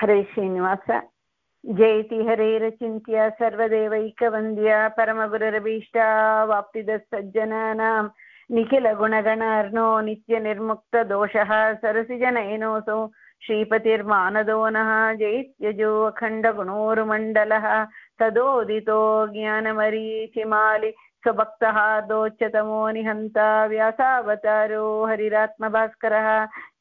ಹರೇ ಶ್ರೀನಿವಾಸ. ಜಯತಿ ಹರೇರಚಿಂತ್ಯ ಸರ್ವದೇವೈಕವಂದ್ಯ ಪರಮಗುರರಭೀಷ್ಟ ವಾಪ್ತಿದ ಸಜ್ಜನಾನಾಂ ನಿಖಿಲ ಗುಣಗಣಾರ್ನೋ ನಿತ್ಯ ನಿರ್ಮುಕ್ತ ದೋಷಃ ಸರಸಿಜನಯನೋಸೌ ಶ್ರೀಪತಿರ್ಮಾನದೋ ನಃ. ಜೈತ್ಯಜೋ ಅಖಂಡ ಗುಣೋರ್ಮಂಡಲಃ ತದೋದಿತೋ ಜ್ಞಾನಮರೀಚಿಮಾಲಿ ಸ್ವಭಕ್ತಃ ದೋಚ್ಯತಮೋ ನಿಹಂತ ವ್ಯಾಸಾವತಾರೋ ಹರಿರಾತ್ಮಭಾಸ್ಕರಃ.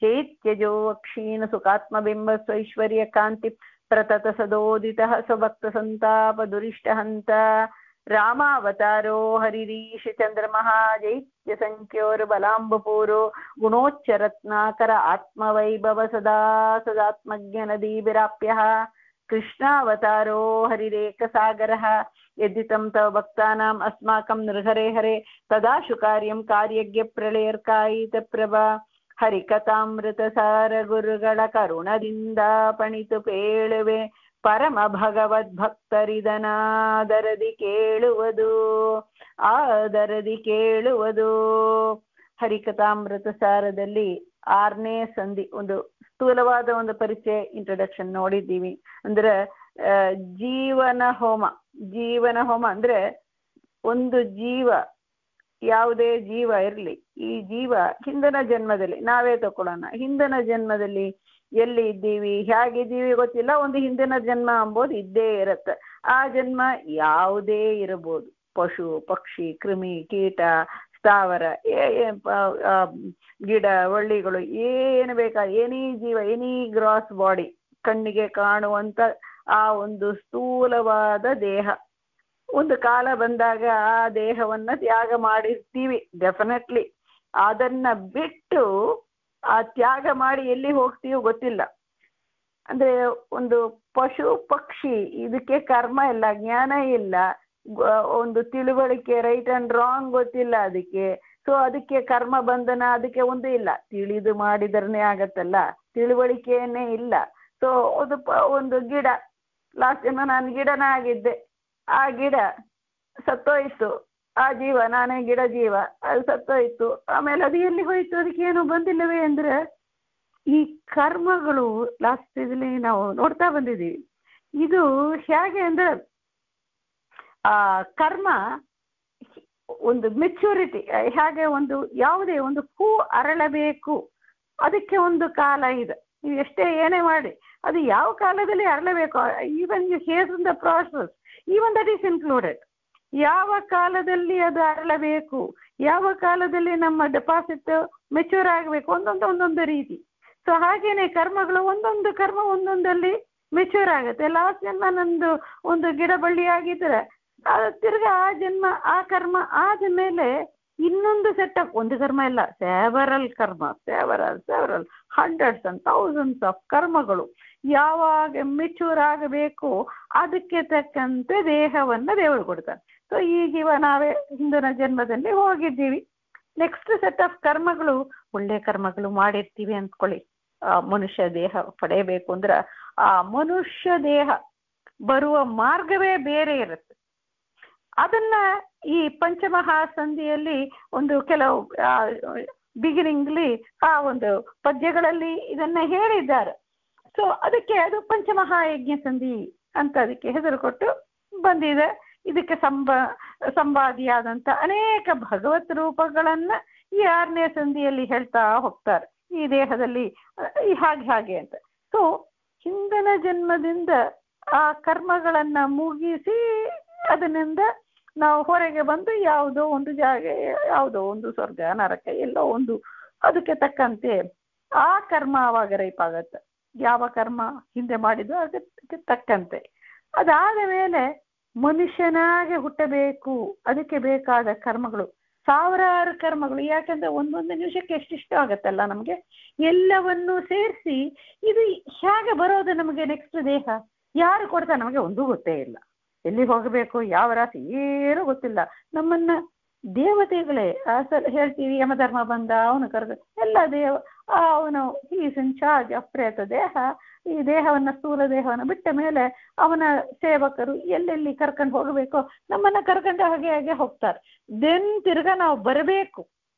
ಚೈತ್ಯಜೋ ಅಕ್ಷೀಣ ಸುಖಾತ್ಮಬಿಂಬ ಸ್ವೈಶ್ವರ್ಯ ಕಾಂತಿ ಪ್ರತತ ಸದೋದಿತಃ ಸ್ವಭಕ್ತ ಸಂತಾಪ ದುರಿಷ್ಟಹಂತ. ರಾಮಾವತಾರೋ ಹರಿರೀಶ ಚಂದ್ರಮಃ ಜೈತ್ಯ ಸಂಖ್ಯೋರ್ ಬಲಾಂಬಪೂರೋ ಗುಣೋಚ್ಚರತ್ನಾಕರ ಆತ್ಮವೈಭವ ಸದಾ ಸದಾತ್ಮಜ್ಞ ನದೀಭಿರಾಪ್ಯಃ. ಕೃಷ್ಣಾವತಾರೋ ಹರಿರೇಕಸಾಗರಃ ಯದ್ದಿತಂ ತವ ಭಕ್ತಾನಾಂ ಅಸ್ಮಾಕಂ ನೃಹರೆ ಹರೆ ತದಾಶು ಕಾರ್ಯಂ ಕಾರ್ಯಜ್ಞ ಪ್ರಳಯರ್ಕಾಯಿತ ಪ್ರಭಾ. ಹರಿಕಥಾಮೃತ ಸಾರ ಗುರುಗಳ ಕರುಣದಿಂದ ಪಣಿತು ಪೇಳುವೆ ಪರಮ ಭಗವದ್ ಭಕ್ತರಿದನಾದರದಿ ಕೇಳುವುದು ಆದರದಿ ಕೇಳುವುದು. ಹರಿಕಥಾಮೃತ ಸಾರದಲ್ಲಿ 6ನೇ ಸಂಧಿ ಒಂದು ಸ್ಥೂಲವಾದ ಒಂದು ಪರಿಚಯ ಇಂಟ್ರೊಡಕ್ಷನ್ ನೋಡಿದ್ದೀವಿ. ಅಂದ್ರೆ ಜೀವನ ಹೋಮ. ಜೀವನ ಹೋಮ ಅಂದ್ರೆ ಒಂದು ಜೀವ, ಯಾವುದೇ ಜೀವ ಇರಲಿ, ಈ ಜೀವ ಹಿಂದಿನ ಜನ್ಮದಲ್ಲಿ ನಾವೇ ತಗೊಳ್ಳೋಣ, ಹಿಂದಿನ ಜನ್ಮದಲ್ಲಿ ಎಲ್ಲಿ ಇದ್ದೀವಿ, ಹೇಗಿದ್ದೀವಿ ಗೊತ್ತಿಲ್ಲ, ಒಂದು ಹಿಂದಿನ ಜನ್ಮ ಅಂಬೋದು ಇದ್ದೇ ಇರುತ್ತೆ. ಆ ಜನ್ಮ ಯಾವುದೇ ಇರಬಹುದು, ಪಶು ಪಕ್ಷಿ ಕ್ರಿಮಿ ಕೀಟ ಸ್ಥಾವರ ಗಿಡ ಬಳ್ಳಿಗಳು ಏನು ಬೇಕಾ, ಎನಿ ಜೀವ, ಎನಿ ಗ್ರಾಸ್ ಬಾಡಿ, ಕಣ್ಣಿಗೆ ಕಾಣುವಂತ ಆ ಒಂದು ಸ್ಥೂಲವಾದ ದೇಹ. ಒಂದು ಕಾಲ ಬಂದಾಗ ಆ ದೇಹವನ್ನ ತ್ಯಾಗ ಮಾಡಿರ್ತೀವಿ ಡೆಫಿನೆಟ್ಲಿ. ಅದನ್ನ ಬಿಟ್ಟು ಆ ತ್ಯಾಗ ಮಾಡಿ ಎಲ್ಲಿ ಹೋಗ್ತೀವೋ ಗೊತ್ತಿಲ್ಲ. ಅಂದ್ರೆ ಒಂದು ಪಶು ಪಕ್ಷಿ ಇದಕ್ಕೆ ಕರ್ಮ ಇಲ್ಲ, ಜ್ಞಾನ ಇಲ್ಲ, ಒಂದು ತಿಳುವಳಿಕೆ ರೈಟ್ ಅಂಡ್ ರಾಂಗ್ ಗೊತ್ತಿಲ್ಲ ಅದಕ್ಕೆ. ಸೊ ಅದಕ್ಕೆ ಕರ್ಮ ಬಂಧನ ಅದಕ್ಕೆ ಒಂದು ಇಲ್ಲ. ತಿಳಿದು ಮಾಡಿದ್ರನೇ ಆಗತ್ತಲ್ಲ, ತಿಳುವಳಿಕೆಯನ್ನೇ ಇಲ್ಲ. ಸೊ ಅದು ಒಂದು ಗಿಡ, ಲಾಸ್ಟ್ ಟೈಮ್ ನಾನು ಗಿಡನ ಆಗಿದ್ದೆ, ಆ ಗಿಡ ಸತ್ತೋಯ್ತು, ಆ ಜೀವ ನಾನೇ ಗಿಡ ಜೀವ ಅದು ಸತ್ತೋಯ್ತು. ಆಮೇಲೆ ಅದು ಎಲ್ಲಿ ಹೋಯ್ತು, ಅದಕ್ಕೆ ಏನು ಬಂದಿಲ್ಲವೇ ಅಂದ್ರೆ ಈ ಕರ್ಮಗಳು ಲಾಸ್ಟ್ ಇದರಲ್ಲಿ ನಾವು ನೋಡ್ತಾ ಬಂದಿದ್ದೀವಿ. ಇದು ಹೇಗೆ ಅಂದ್ರೆ ಆ ಕರ್ಮ ಒಂದು ಮೆಚ್ಯೂರಿಟಿ, ಹೇಗೆ ಒಂದು ಯಾವುದೇ ಒಂದು ಹೂ ಅರಳಬೇಕು ಅದಕ್ಕೆ ಒಂದು ಕಾಲ ಇದೆ. ನೀವು ಎಷ್ಟೇ ಏನೇ ಮಾಡಿ ಅದು ಯಾವ ಕಾಲದಲ್ಲಿ ಅರಳಬೇಕು, even you hear the process, even that is included. ಯಾವ ಕಾಲದಲ್ಲಿ ಅದು ಅರಳಬೇಕು, ಯಾವ ಕಾಲದಲ್ಲಿ ನಮ್ಮ ಡೆಪಾಸಿಟ್ ಮೆಚ್ಯೂರ್ ಆಗಬೇಕು, ಒಂದೊಂದು ರೀತಿ. ಸೊ ಹಾಗೇನೆ ಕರ್ಮಗಳು ಒಂದೊಂದು ಕರ್ಮ ಒಂದೊಂದಲ್ಲಿ ಮೆಚ್ಯೂರ್ ಆಗುತ್ತೆ. ಲಾಸ್ಟ್ ಜನ್ಮ ನಂದು ಒಂದು ಗಿಡ ಬಳ್ಳಿ ಆಗಿದ್ರೆ ತಿರ್ಗಾ ಆ ಜನ್ಮ ಆ ಕರ್ಮ ಆದ ಮೇಲೆ ಇನ್ನೊಂದು ಸೆಟ್ ಆಫ್, ಒಂದು ಕರ್ಮ ಇಲ್ಲ, ಸೆವರಲ್ ಕರ್ಮ, several hundreds and thousands of ಕರ್ಮಗಳು ಯಾವಾಗ ಮೆಚ್ಯೂರ್ ಆಗಬೇಕು ಅದಕ್ಕೆ ತಕ್ಕಂತೆ ದೇಹವನ್ನ ದೇವರು ಕೊಡ್ತಾನೆ. ಸೊ ಈಗಿವ ನಾವೇ ಹಿಂದಿನ ಜನ್ಮದಲ್ಲಿ ಹೋಗಿದ್ದೀವಿ. ನೆಕ್ಸ್ಟ್ ಸೆಟ್ ಆಫ್ ಕರ್ಮಗಳು, ಒಳ್ಳೆ ಕರ್ಮಗಳು ಮಾಡಿರ್ತೀವಿ ಅಂದ್ಕೊಳ್ಳಿ, ಮನುಷ್ಯ ದೇಹ ಪಡೆಯಬೇಕು ಅಂದ್ರೆ ಆ ಮನುಷ್ಯ ದೇಹ ಬರುವ ಮಾರ್ಗವೇ ಬೇರೆ ಇರುತ್ತೆ. ಅದನ್ನ ಈ ಪಂಚಮಹಾಸಂಧಿಯಲ್ಲಿ ಒಂದು ಕೆಲವು ಬಿಗಿನಿಂಗ್ಲಿ ಆ ಒಂದು ಪದ್ಯಗಳಲ್ಲಿ ಇದನ್ನ ಹೇಳಿದ್ದಾರೆ. ಸೊ ಅದಕ್ಕೆ ಅದು ಪಂಚಮಹಾಯಜ್ಞ ಸಂಧಿ ಅಂತ ಅದಕ್ಕೆ ಹೆಸರು ಕೊಟ್ಟು ಬಂದಿದೆ. ಇದಕ್ಕೆ ಸಂವಾದಿಯಾದಂಥ ಅನೇಕ ಭಗವತ್ ರೂಪಗಳನ್ನ ಈ 6ನೇ ಸಂಧಿಯಲ್ಲಿ ಹೇಳ್ತಾ ಹೋಗ್ತಾರೆ. ಈ ದೇಹದಲ್ಲಿ ಹಾಗೆ ಅಂತ. ಸೊ ಹಿಂದಿನ ಜನ್ಮದಿಂದ ಆ ಕರ್ಮಗಳನ್ನ ಮುಗಿಸಿ ಅದರಿಂದ ನಾವು ಹೊರಗೆ ಬಂದು ಯಾವುದೋ ಒಂದು ಜಾಗ, ಯಾವುದೋ ಒಂದು ಸ್ವರ್ಗ ನರಕ ಎಲ್ಲೋ ಒಂದು ಅದಕ್ಕೆ ತಕ್ಕಂತೆ ಆ ಕರ್ಮ ಆವಾಗ ರೈಪಾಗತ್ತೆ. ಯಾವ ಕರ್ಮ ಹಿಂದೆ ಮಾಡಿದ್ದು ಅದಕ್ಕೆ ತಕ್ಕಂತೆ. ಅದಾದ ಮೇಲೆ ಮನುಷ್ಯನಾಗೆ ಹುಟ್ಟಬೇಕು, ಅದಕ್ಕೆ ಬೇಕಾದ ಕರ್ಮಗಳು ಸಾವಿರಾರು ಕರ್ಮಗಳು. ಯಾಕಂದ್ರೆ ಒಂದೊಂದು ನಿಮಿಷಕ್ಕೆ ಎಷ್ಟಿಷ್ಟು ಆಗತ್ತಲ್ಲ ನಮಗೆ, ಎಲ್ಲವನ್ನೂ ಸೇರಿಸಿ ಇದು ಹೇಗೆ ಬರೋದು ನಮಗೆ ನೆಕ್ಸ್ಟ್ ದೇಹ ಯಾರು ಕೊಡ್ತಾರೆ ನಮಗೆ ಒಂದೂ ಗೊತ್ತೇ ಇಲ್ಲ. ಎಲ್ಲಿ ಹೋಗಬೇಕು, ಯಾವ ರಾಶಿ ಏನೂ ಗೊತ್ತಿಲ್ಲ. ನಮ್ಮನ್ನ ದೇವತೆಗಳೇ ಹೇಳ್ತೀವಿ, ಯಮಧರ್ಮ ಬಂದ ಅವನು ಕರೆದ ಎಲ್ಲ ಅವನು ಈಸ್ ಇನ್ ಚಾರ್ಜ್ ಆಫ್ ಪ್ರೇತ ದೇಹ. ಈ ದೇಹವನ್ನ ಸ್ಥೂಲ ದೇಹವನ್ನು ಬಿಟ್ಟ ಮೇಲೆ ಅವನ ಸೇವಕರು ಎಲ್ಲೆಲ್ಲಿ ಕರ್ಕೊಂಡು ಹೋಗಬೇಕು ನಮ್ಮನ್ನ ಕರ್ಕೊಂಡು ಹಾಗೆ ಹೋಗ್ತಾರೆ. ದೆನ್ ತಿರ್ಗಾ ನಾವು ಬರಬೇಕು,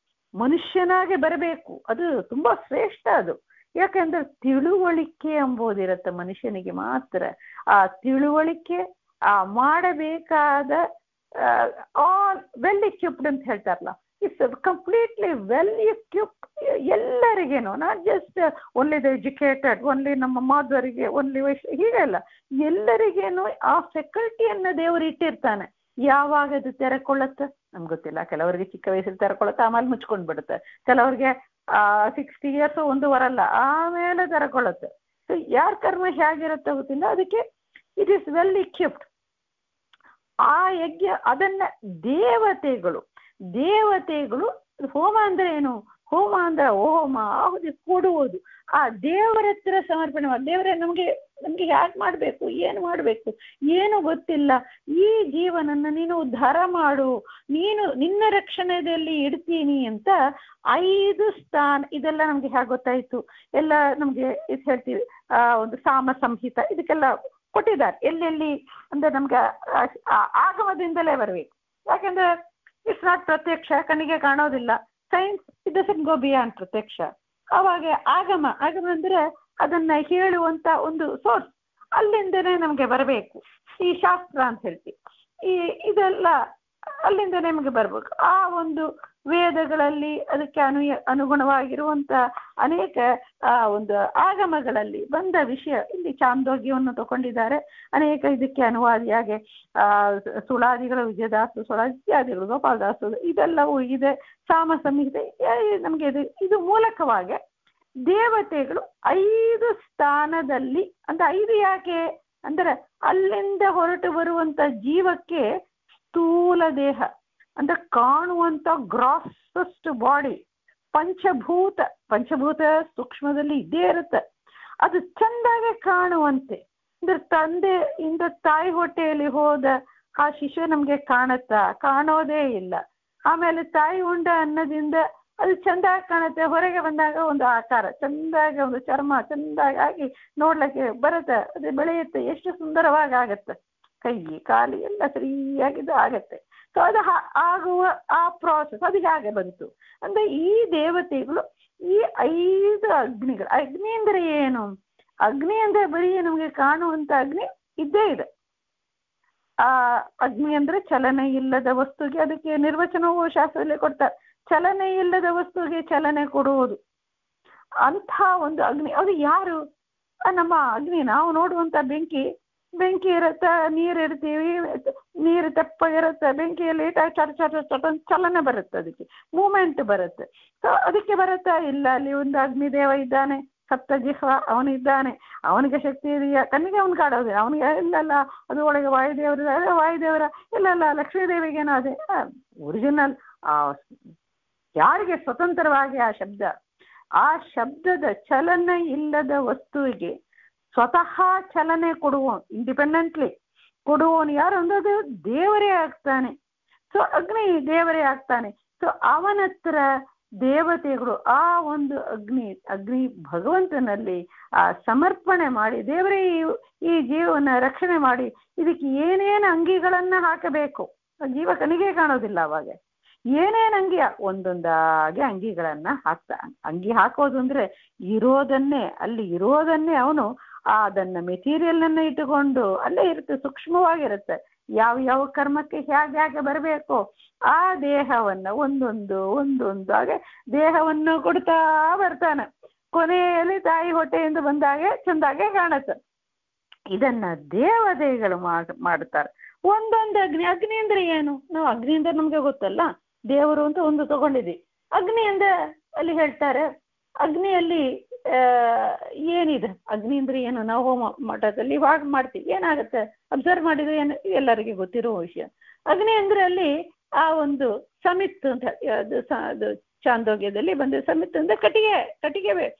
ಮನುಷ್ಯನಾಗೆ ಬರಬೇಕು. ಅದು ತುಂಬಾ ಶ್ರೇಷ್ಠ. ಅದು ಯಾಕಂದ್ರೆ ತಿಳುವಳಿಕೆ ಎಂಬುದಿರುತ್ತೆ ಮನುಷ್ಯನಿಗೆ ಮಾತ್ರ. ಆ ತಿಳುವಳಿಕೆ, ಆ ಮಾಡಬೇಕಾದ ಆಲ್ ವೆಲ್ ಇಕ್ವಿಪ್ಡ್ ಅಂತ ಹೇಳ್ತಾರಲ್ಲ, ಇಟ್ಸ್ ಕಂಪ್ಲೀಟ್ಲಿ ವೆಲ್ ಇಕ್ವಿಪ್ಡ್ ಎಲ್ಲರಿಗೇನು, not just only the educated, only ನಮ್ಮ ಮಾಧವರಿಗೆ, ಓನ್ಲಿ ಹೀಗಲ್ಲ, ಎಲ್ಲರಿಗೇನು ಆ ಫೆಕಲ್ಟಿಯನ್ನು ದೇವರು ಇಟ್ಟಿರ್ತಾನೆ. ಯಾವಾಗ ಅದು ತೆರೆಕೊಳ್ಳುತ್ತೆ ನಮ್ಗೆ ಗೊತ್ತಿಲ್ಲ. ಕೆಲವರಿಗೆ ಚಿಕ್ಕ ವಯಸ್ಸಲ್ಲಿ ತೆರೆಕೊಳ್ಳುತ್ತೆ, ಆಮೇಲೆ ಮುಚ್ಕೊಂಡು ಬಿಡುತ್ತೆ. ಕೆಲವರಿಗೆ 60 years ಒಂದು ಬರಲ್ಲ, ಆಮೇಲೆ ತೆರೆಕೊಳ್ಳುತ್ತೆ. ಸೊ ಯಾರ ಕರ್ಮ ಹೇಗಿರುತ್ತೆ ಗೊತ್ತಿಲ್ಲ. ಅದಕ್ಕೆ ಇಟ್ ಈಸ್ ವೆಲ್ ಇಕ್ವಿಪ್ಡ್. ಆ ಯಜ್ಞ ಅದನ್ನ ದೇವತೆಗಳು ಹೋಮ ಅಂದ್ರೆ ಏನು? ಹೋಮ ಅಂದ್ರೆ ಹೋಮ ಆಹುತಿ ಕೊಡುವುದು, ಆ ದೇವರ ಹತ್ರ ಸಮರ್ಪಣೆ ಮಾಡಿ. ದೇವರೇ ನಮ್ಗೆ ಯಾಕೆ ಮಾಡ್ಬೇಕು, ಏನು ಮಾಡ್ಬೇಕು, ಏನು ಗೊತ್ತಿಲ್ಲ, ಈ ಜೀವನನ್ನ ನೀನು ಉದ್ಧಾರ ಮಾಡು, ನೀನು ನಿನ್ನ ರಕ್ಷಣೆಯಲ್ಲಿ ಇಡ್ತೀನಿ ಅಂತ 5 ಸ್ಥಾನ. ಇದೆಲ್ಲ ನಮ್ಗೆ ಹೇಗೆ ಗೊತ್ತಾಯ್ತು? ಎಲ್ಲ ನಮ್ಗೆ ಇದು ಹೇಳ್ತೀವಿ, ಒಂದು ಸಾಮ ಸಂಹಿತ ಇದಕ್ಕೆಲ್ಲ ಕೊಟ್ಟಿದ್ದಾರೆ. ಎಲ್ಲೆಲ್ಲಿ ಅಂದ್ರೆ ನಮ್ಗೆ ಆಗಮದಿಂದಲೇ ಬರಬೇಕು. ಯಾಕಂದ್ರೆ ಇಟ್ಸ್ ನಾಟ್ ಪ್ರತ್ಯಕ್ಷ, ಕಣ್ಣಿಗೆ ಕಾಣೋದಿಲ್ಲ. Science it doesn't go beyond ಪ್ರತ್ಯಕ್ಷ. ಅವಾಗ ಆಗಮ ಅಂದ್ರೆ ಅದನ್ನ ಹೇಳುವಂತ ಒಂದು ಸೋರ್ಸ್, ಅಲ್ಲಿಂದನೇ ನಮ್ಗೆ ಬರಬೇಕು. ಈ ಶಾಸ್ತ್ರ ಅಂತ ಹೇಳ್ತೀವಿ, ಇದೆಲ್ಲ ಅಲ್ಲಿಂದನೇ ನಮಗೆ ಬರ್ಬೇಕು. ಆ ಒಂದು ವೇದಗಳಲ್ಲಿ ಅದಕ್ಕೆ ಅನುಗುಣವಾಗಿರುವಂತ ಅನೇಕ ಒಂದು ಆಗಮಗಳಲ್ಲಿ ಬಂದ ವಿಷಯ ಇಲ್ಲಿ ಚಾಂದೋಗ್ಯವನ್ನು ತಗೊಂಡಿದ್ದಾರೆ. ಅನೇಕ ಇದಕ್ಕೆ ಅನುವಾದಿಯಾಗಿ ಸುಳಾದಿಗಳು, ವಿಜಯದಾಸು ಸುಳಾದಿಗಳು, ಗೋಪಾಲದಾಸು ಇದೆಲ್ಲವೂ ಇದೆ. ಸಾಮ ಸಂಹಿತೆ ನಮಗೆ ಇದು ಮೂಲಕವಾಗಿ ದೇವತೆಗಳು 5 ಸ್ಥಾನದಲ್ಲಿ, ಅಂದ್ರೆ 5 ಯಾಕೆ ಅಂದ್ರೆ ಅಲ್ಲಿಂದ ಹೊರಟು ಬರುವಂತ ಜೀವಕ್ಕೆ ಸ್ಥೂಲ ದೇಹ ಅಂದ್ರೆ ಕಾಣುವಂತ ಗ್ರಾಸಸ್ಟ್ ಬಾಡಿ, ಪಂಚಭೂತ ಸೂಕ್ಷ್ಮದಲ್ಲಿ ಇದ್ದೇ ಇರುತ್ತೆ. ಅದು ಚಂದಾಗೆ ಕಾಣುವಂತೆ, ಅಂದ್ರೆ ತಂದೆಯಿಂದ ತಾಯಿ ಹೊಟ್ಟೆಯಲ್ಲಿ ಹೋದ ಆ ಶಿಶು ನಮ್ಗೆ ಕಾಣೋದೇ ಇಲ್ಲ. ಆಮೇಲೆ ತಾಯಿ ಉಂಡ ಅನ್ನದಿಂದ ಅದು ಚಂದಾಗಿ ಕಾಣುತ್ತೆ. ಹೊರಗೆ ಬಂದಾಗ ಒಂದು ಆಕಾರ ಚಂದಾಗಿ, ಒಂದು ಚರ್ಮ ಚಂದಾಗಿ ನೋಡ್ಲಿಕ್ಕೆ ಬರುತ್ತೆ, ಅದು ಬೆಳೆಯುತ್ತೆ, ಎಷ್ಟು ಸುಂದರವಾಗಿ ಆಗತ್ತೆ. ಕೈ ಕಾಲು ಎಲ್ಲ ಸರಿಯಾಗಿದ್ದು ಆಗತ್ತೆ. ಸೊ ಅದು ಆಗುವ ಆ ಪ್ರಾಸೆಸ್ ಅದು ಹೇಗೆ ಬಂತು ಅಂದ್ರೆ ಈ ದೇವತೆಗಳು ಈ 5 ಅಗ್ನಿಗಳು. ಅಗ್ನಿ ಅಂದ್ರೆ ಏನು? ಅಗ್ನಿ ಅಂದ್ರೆ ಬರೀ ನಮಗೆ ಕಾಣುವಂತ ಅಗ್ನಿ ಇದ್ದೇ ಇದೆ. ಆ ಅಗ್ನಿ ಅಂದ್ರೆ ಚಲನೆ ಇಲ್ಲದ ವಸ್ತುಗೆ, ಅದಕ್ಕೆ ನಿರ್ವಚನವೂ ಶಾಸ್ತ್ರದಲ್ಲಿ ಕೊಡ್ತಾರೆ. ಚಲನೆ ಇಲ್ಲದ ವಸ್ತುಗೆ ಚಲನೆ ಕೊಡುವುದು ಅಂಥ ಒಂದು ಅಗ್ನಿ. ಅದು ಯಾರು? ನಮ್ಮ ಅಗ್ನಿ. ನಾವು ನೋಡುವಂತ ಬೆಂಕಿ ಇರುತ್ತೆ, ನೀರು ಇರ್ತೀವಿ, ನೀರು ತೆಪ್ಪಗಿರುತ್ತೆ, ಬೆಂಕಿಯಲ್ಲಿ ಚಲನೆ ಬರುತ್ತೆ, ಅದಕ್ಕೆ ಮೂಮೆಂಟ್ ಬರುತ್ತೆ. ಸೊ ಅದಕ್ಕೆ ಬರುತ್ತಾ ಇಲ್ಲ, ಅಲ್ಲಿ ಒಂದು ಅಗ್ನಿದೇವ ಇದ್ದಾನೆ, ಸಪ್ತಜಿಹ್ವ ಅವನಿದ್ದಾನೆ, ಅವನಿಗೆ ಶಕ್ತಿ ಇದೆಯಾ? ಕಣ್ಣಿಗೆ ಅವನು ಕಾಡೋದಿಲ್ಲ, ಅವನಿಗೆ ಇಲ್ಲಲ್ಲ, ಅದು ಒಳಗೆ ವಾಯುದೇವರ ಇಲ್ಲಲ್ಲ, ಲಕ್ಷ್ಮೀದೇವಿಗೇನೋ ಅದೇ ಒರಿಜಿನಲ್. ಯಾರಿಗೆ ಸ್ವತಂತ್ರವಾಗಿ ಆ ಶಬ್ದದ ಚಲನೆ ಇಲ್ಲದ ವಸ್ತುವಿಗೆ ಸ್ವತಃ ಚಲನೆ ಇಂಡಿಪೆಂಡೆಂಟ್ಲಿ ಕೊಡುವವನು ಯಾರು ಅಂದ್ರೆ ಅದು ದೇವರೇ ಆಗ್ತಾನೆ. ಸೊ ಅಗ್ನಿ ದೇವರೇ ಆಗ್ತಾನೆ. ಸೊ ಅವನತ್ರ ದೇವತೆಗಳು ಆ ಒಂದು ಅಗ್ನಿ ಭಗವಂತನಲ್ಲಿ ಸಮರ್ಪಣೆ ಮಾಡಿ, ದೇವರೇ ಈ ಜೀವನ ರಕ್ಷಣೆ ಮಾಡಿ, ಇದಕ್ಕೆ ಏನೇನು ಅಂಗಿಗಳನ್ನ ಹಾಕಬೇಕು. ಜೀವ ಕಣಿಗೆ ಕಾಣೋದಿಲ್ಲ, ಅವಾಗ ಏನೇನು ಒಂದೊಂದಾಗಿ ಅಂಗಿಗಳನ್ನ ಅಂಗಿ ಹಾಕೋದು ಅಂದ್ರೆ ಅಲ್ಲಿ ಇರೋದನ್ನೇ ಅವನು ಅದನ್ನ ಮೆಟೀರಿಯಲ್ ಇಟ್ಟುಕೊಂಡು ಅಲ್ಲೇ ಇರುತ್ತೆ, ಸೂಕ್ಷ್ಮವಾಗಿರುತ್ತೆ. ಯಾವ ಕರ್ಮಕ್ಕೆ ಹೇಗೆ ಬರಬೇಕು ಆ ದೇಹವನ್ನ ಒಂದೊಂದಾಗೆ ದೇಹವನ್ನು ಕೊಡ್ತಾ ಬರ್ತಾನೆ. ಕೊನೆಯಲ್ಲಿ ತಾಯಿ ಹೊಟ್ಟೆಯಿಂದ ಬಂದಾಗೆ ಚಂದಾಗೆ ಕಾಣುತ್ತೆ. ಇದನ್ನ ದೇವತೆಗಳು ಮಾಡ್ತಾರೆ. ಒಂದೊಂದು ಅಗ್ನಿ ಅಂದ್ರೆ ಏನು? ನಾವು ಅಗ್ನಿ ಅಂದ್ರೆ ನಮ್ಗೆ ಗೊತ್ತಲ್ಲ, ದೇವರು ಅಂತ ಒಂದು ತಗೊಂಡಿದ್ವಿ. ಅಗ್ನಿ ಅಂದ್ರೆ ಅಲ್ಲಿ ಹೇಳ್ತಾರೆ, ಅಗ್ನಿಯಲ್ಲಿ ಏನಿದೆ? ಅಗ್ನಿ ಅಂದ್ರೆ ಏನು? ನಾವು ಹೋಮ ಮಠದಲ್ಲಿ ಇವಾಗ ಮಾಡ್ತೀವಿ, ಏನಾಗುತ್ತೆ ಅಬ್ಸರ್ವ್ ಮಾಡಿದ್ರೆ ಏನು ಎಲ್ಲರಿಗೆ ಗೊತ್ತಿರೋ ವಿಷಯ. ಅಗ್ನಿ ಅಂದ್ರೆ ಅಲ್ಲಿ ಆ ಒಂದು ಸಮಿತ್ ಅಂತ ಅದು ಚಾಂದೋಗ್ಯದಲ್ಲಿ ಬಂದ ಸಮಿತ್ ಅಂದ್ರೆ ಕಟ್ಟಿಗೆ ಬೇಕು.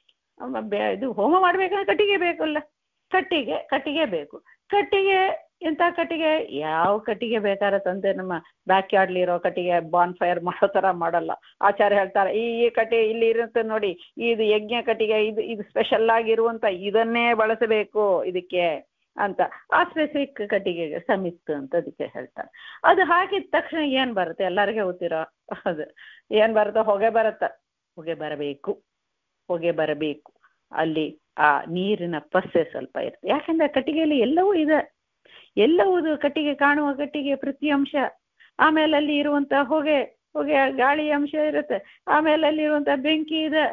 ಇದು ಹೋಮ ಮಾಡ್ಬೇಕಂದ್ರೆ ಕಟ್ಟಿಗೆ ಬೇಕಲ್ಲ, ಕಟ್ಟಿಗೆ ಬೇಕು. ಕಟ್ಟಿಗೆ ಎಂತ ಕಟ್ಟಿಗೆ? ಯಾವ ಕಟ್ಟಿಗೆ ಬೇಕಾದ್ರೆ ತಂದೆ ನಮ್ಮ ಬ್ಯಾಕ್ ಯಾರ್ಡ್ಲಿ ಇರೋ ಕಟ್ಟಿಗೆ ಬಾನ್ ಫೈರ್ ಮಾಡೋ ತರ ಮಾಡಲ್ಲ. ಆಚಾರ್ಯ ಹೇಳ್ತಾರೆ, ಈ ಕಟ್ಟಿಗೆ ಇಲ್ಲಿ ಇರುತ್ತೆ ನೋಡಿ, ಇದು ಯಜ್ಞ ಕಟ್ಟಿಗೆ, ಇದು ಸ್ಪೆಷಲ್ ಆಗಿರುವಂತ ಇದನ್ನೇ ಬಳಸಬೇಕು ಇದಕ್ಕೆ ಅಂತ. ಆ ಸ್ಪೆಸಿಫಿಕ್ ಕಟ್ಟಿಗೆಗೆ ಸಮಿತ್ ಅಂತ ಅದಕ್ಕೆ ಹೇಳ್ತಾರೆ. ಅದು ಹಾಕಿದ ತಕ್ಷಣ ಏನ್ ಬರುತ್ತೆ? ಎಲ್ಲರಿಗೂ ಗೊತ್ತಿರೋ ಅದು ಏನ್ ಬರುತ್ತೆ? ಹೊಗೆ ಬರುತ್ತೆ. ಹೊಗೆ ಬರಬೇಕು. ಅಲ್ಲಿ ಆ ನೀರಿನ ಪಸೆ ಸ್ವಲ್ಪ ಇರುತ್ತೆ. ಯಾಕಂದ್ರೆ ಕಟ್ಟಿಗೆಯಲ್ಲಿ ಎಲ್ಲವೂ ಇದೆ, ಎಲ್ಲವೂ ಕಟ್ಟಿಗೆ ಕಾಣುವ ಕಟ್ಟಿಗೆ ಪ್ರತಿ ಅಂಶ, ಆಮೇಲೆ ಅಲ್ಲಿ ಇರುವಂತ ಹೊಗೆ ಗಾಳಿ ಅಂಶ ಇರುತ್ತೆ, ಆಮೇಲೆ ಅಲ್ಲಿ ಇರುವಂತ ಬೆಂಕಿ ಇದೆ,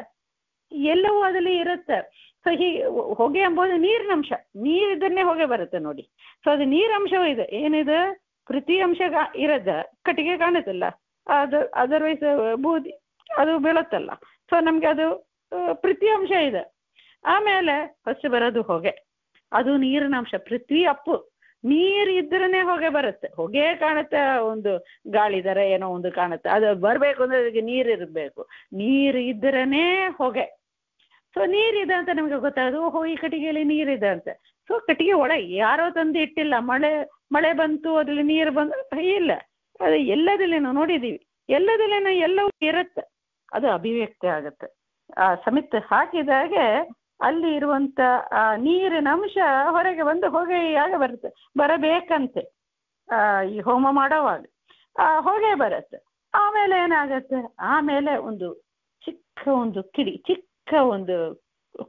ಎಲ್ಲವೂ ಅದರಲ್ಲಿ ಇರುತ್ತೆ. ಸೊ ಹೀಗೆ ಹೊಗೆ ಎಂಬುದು ನೀರಿನ ಅಂಶ, ನೀರಿದ್ದನ್ನೇ ಹೊಗೆ ಬರುತ್ತೆ ನೋಡಿ. ಸೊ ಅದು ನೀರಂಶವೂ ಇದೆ, ಏನಿದೆ ಪ್ರತಿ ಅಂಶ ಇರೋದ ಕಟ್ಟಿಗೆ ಕಾಣುತ್ತಲ್ಲ, ಅದು ಅದರ್ವೈಸ್ ಬೂದಿ ಅದು ಬೀಳುತ್ತಲ್ಲ. ಸೊ ನಮ್ಗೆ ಅದು ಪ್ರತಿ ಅಂಶ ಇದೆ. ಆಮೇಲೆ ಫಸ್ಟ್ ಬರೋದು ಹೊಗೆ, ಅದು ನೀರಿನ ಅಂಶ. ಪೃಥ್ವಿ ಅಪ್ಪು ನೀರು ಇದ್ರೇ ಹೊಗೆ ಬರುತ್ತೆ, ಹೊಗೆ ಕಾಣುತ್ತೆ, ಒಂದು ಗಾಳಿ ದರ ಏನೋ ಒಂದು ಕಾಣುತ್ತೆ, ಅದು ಬರಬೇಕು ಅಂದ್ರೆ ಅದಕ್ಕೆ ನೀರು ಇರಬೇಕು, ನೀರು ಇದ್ರೇ ಹೊಗೆ. ಸೊ ನೀರಿದೆ ಅಂತ ನಮಗೆ ಗೊತ್ತಾಗೋದು, ಓಹೋ ಈ ಕಟ್ಟಿಗೆಯಲ್ಲಿ ನೀರಿದೆ ಅಂತ. ಸೊ ಕಟ್ಟಿಗೆ ಒಳಗೆ ಯಾರೋ ತಂದು ಇಟ್ಟಿಲ್ಲ, ಮಳೆ ಬಂತು ಅದ್ರಲ್ಲಿ ನೀರು ಬಂದು ಇಲ್ಲ, ಅದು ಎಲ್ಲದಲ್ಲೇನೋ ನೋಡಿದ್ದೀವಿ, ಎಲ್ಲದಲ್ಲೇನೋ ಎಲ್ಲವೂ ಇರುತ್ತೆ, ಅದು ಅಭಿವ್ಯಕ್ತಿ ಆಗುತ್ತೆ. ಆ ಸಮಿತ್ ಹಾಕಿದಾಗೆ ಅಲ್ಲಿ ಇರುವಂತ ಆ ನೀರಿನ ಅಂಶ ಹೊರಗೆ ಬಂದು ಹೊಗೆಯಾಗ ಬರುತ್ತೆ, ಬರಬೇಕಂತೆ ಈ ಹೋಮ ಮಾಡೋವಾಗ ಆ ಹೊಗೆ ಬರುತ್ತೆ. ಆಮೇಲೆ ಏನಾಗತ್ತೆ, ಆಮೇಲೆ ಒಂದು ಚಿಕ್ಕ ಒಂದು ಒಂದು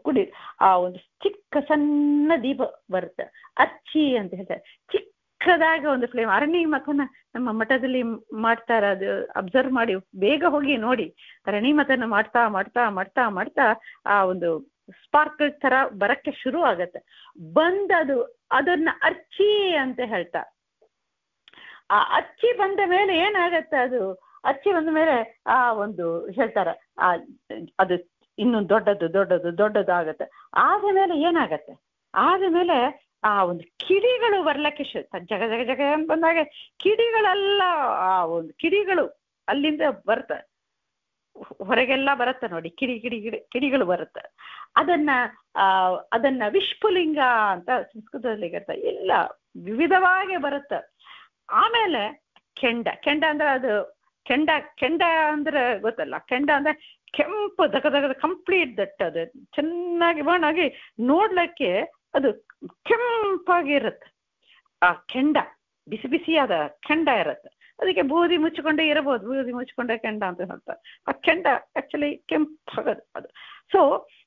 ಕುಡಿ, ಆ ಒಂದು ಚಿಕ್ಕ ಸಣ್ಣ ದೀಪ ಬರುತ್ತೆ, ಅಚ್ಚಿ ಅಂತ ಹೇಳ್ತಾರೆ, ಚಿಕ್ಕದಾಗಿ ಒಂದು ಫ್ಲೇಮ್. ಅರಣಿ ಮಥನ ನಮ್ಮ ಮಠದಲ್ಲಿ ಮಾಡ್ತಾರ, ಅದು ಅಬ್ಸರ್ವ್ ಮಾಡಿ ಬೇಗ ಹೋಗಿ ನೋಡಿ. ಅರಣಿ ಮಥನ ಮಾಡ್ತಾ ಮಾಡ್ತಾ ಮಾಡ್ತಾ ಮಾಡ್ತಾ ಆ ಒಂದು ಸ್ಪಾರ್ಕಲ್ ತರ ಬರಕ್ಕೆ ಶುರು ಆಗತ್ತೆ, ಬಂದದು ಅದನ್ನ ಅಚ್ಚಿ ಅಂತ ಹೇಳ್ತಾರೆ. ಆ ಅಚ್ಚಿ ಬಂದ ಮೇಲೆ ಏನಾಗತ್ತೆ, ಅದು ಅಚ್ಚಿ ಬಂದ ಮೇಲೆ ಆ ಒಂದು ಹೇಳ್ತಾರ ಅದು ಇನ್ನು ದೊಡ್ಡದು ಆಗತ್ತೆ. ಆದ ಮೇಲೆ ಏನಾಗತ್ತೆ, ಆದ ಮೇಲೆ ಆ ಒಂದು ಕಿಡಿಗಳು ಬರ್ಲಕ್ಕೆ ಜಗ ಜಗ ಜಗ ಅಂತ ಬಂದಾಗ ಕಿಡಿಗಳೆಲ್ಲ ಆ ಒಂದು ಕಿಡಿಗಳು ಅಲ್ಲಿಂದ ಬರ್ತವೆ, ಹೊರಗೆಲ್ಲ ಬರುತ್ತೆ ನೋಡಿ, ಕಿಡಿಗಳು ಬರುತ್ತೆ. ಅದನ್ನ ವಿಶ್ವಲಿಂಗ ಅಂತ ಸಂಸ್ಕೃತದಲ್ಲಿ ಹೇಳ್ತಾರೆ, ಎಲ್ಲ ವಿವಿಧವಾಗಿ ಬರುತ್ತೆ. ಆಮೇಲೆ ಕೆಂಡ ಅಂದ್ರೆ ಅದು ಕೆಂಡ ಅಂದ್ರೆ ಗೊತ್ತಲ್ಲ, ಕೆಂಡ ಅಂದ್ರೆ ಕೆಂಪು ದಗದಗದ ಕಂಪ್ಲೀಟ್ ದಟ್ಟ, ಅದು ಚೆನ್ನಾಗಿ ಬಾಣಾಗಿ ನೋಡ್ಲಿಕ್ಕೆ ಅದು ಕೆಂಪಾಗಿರುತ್ತೆ. ಆ ಕೆಂಡ ಬಿಸಿ ಬಿಸಿಯಾದ ಕೆಂಡ ಇರುತ್ತೆ, ಅದಕ್ಕೆ ಬೂದಿ ಮುಚ್ಚಿಕೊಂಡೇ ಇರಬಹುದು, ಬೂದಿ ಮುಚ್ಚಿಕೊಂಡೇ ಕೆಂಡ ಅಂತ ಹೇಳ್ತಾರೆ. ಆ ಕೆಂಡ ಆಕ್ಚುಲಿ ಕೆಂಪಾಗದು ಅದು. ಸೊ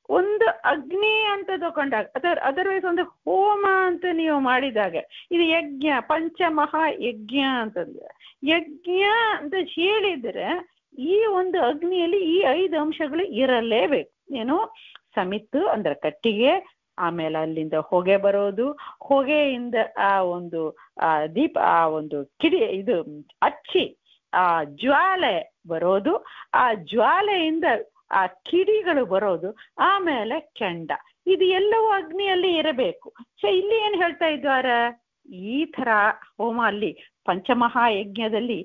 ಒಂದು ಅಗ್ನಿ ಅಂತ ತಗೊಂಡಾಗ ಅದರ್ವೈಸ್ ಒಂದು ಹೋಮ ಅಂತ ನೀವು ಮಾಡಿದಾಗ, ಇದು ಯಜ್ಞ, ಪಂಚಮಹಾ ಯಜ್ಞ ಅಂತಂದ್ರೆ, ಯಜ್ಞ ಅಂತ ಹೇಳಿದ್ರೆ ಈ ಒಂದು ಅಗ್ನಿಯಲ್ಲಿ ಈ 5 ಅಂಶಗಳು ಇರಲೇಬೇಕು. ಏನು, ಸಮಿತ್ತು ಅಂದ್ರೆ ಕಟ್ಟಿಗೆ, ಆಮೇಲೆ ಅಲ್ಲಿಂದ ಹೊಗೆ ಬರೋದು, ಹೊಗೆಯಿಂದ ಆ ಒಂದು ದೀಪ, ಆ ಒಂದು ಇದು ಅಚ್ಚಿ, ಆ ಜ್ವಾಲೆ ಬರೋದು, ಆ ಜ್ವಾಲೆಯಿಂದ ಆ ಕಿಡಿಗಳು ಬರೋದು, ಆಮೇಲೆ ಕೆಂಡ, ಇದು ಎಲ್ಲವೂ ಅಗ್ನಿಯಲ್ಲಿ ಇರಬೇಕು. ಸೊ ಇಲ್ಲಿ ಏನ್ ಹೇಳ್ತಾ ಇದ್ದಾರೆ, ಈ ತರ ಹೋಮ ಅಲ್ಲಿ ಪಂಚಮಹಾಯಜ್ಞದಲ್ಲಿ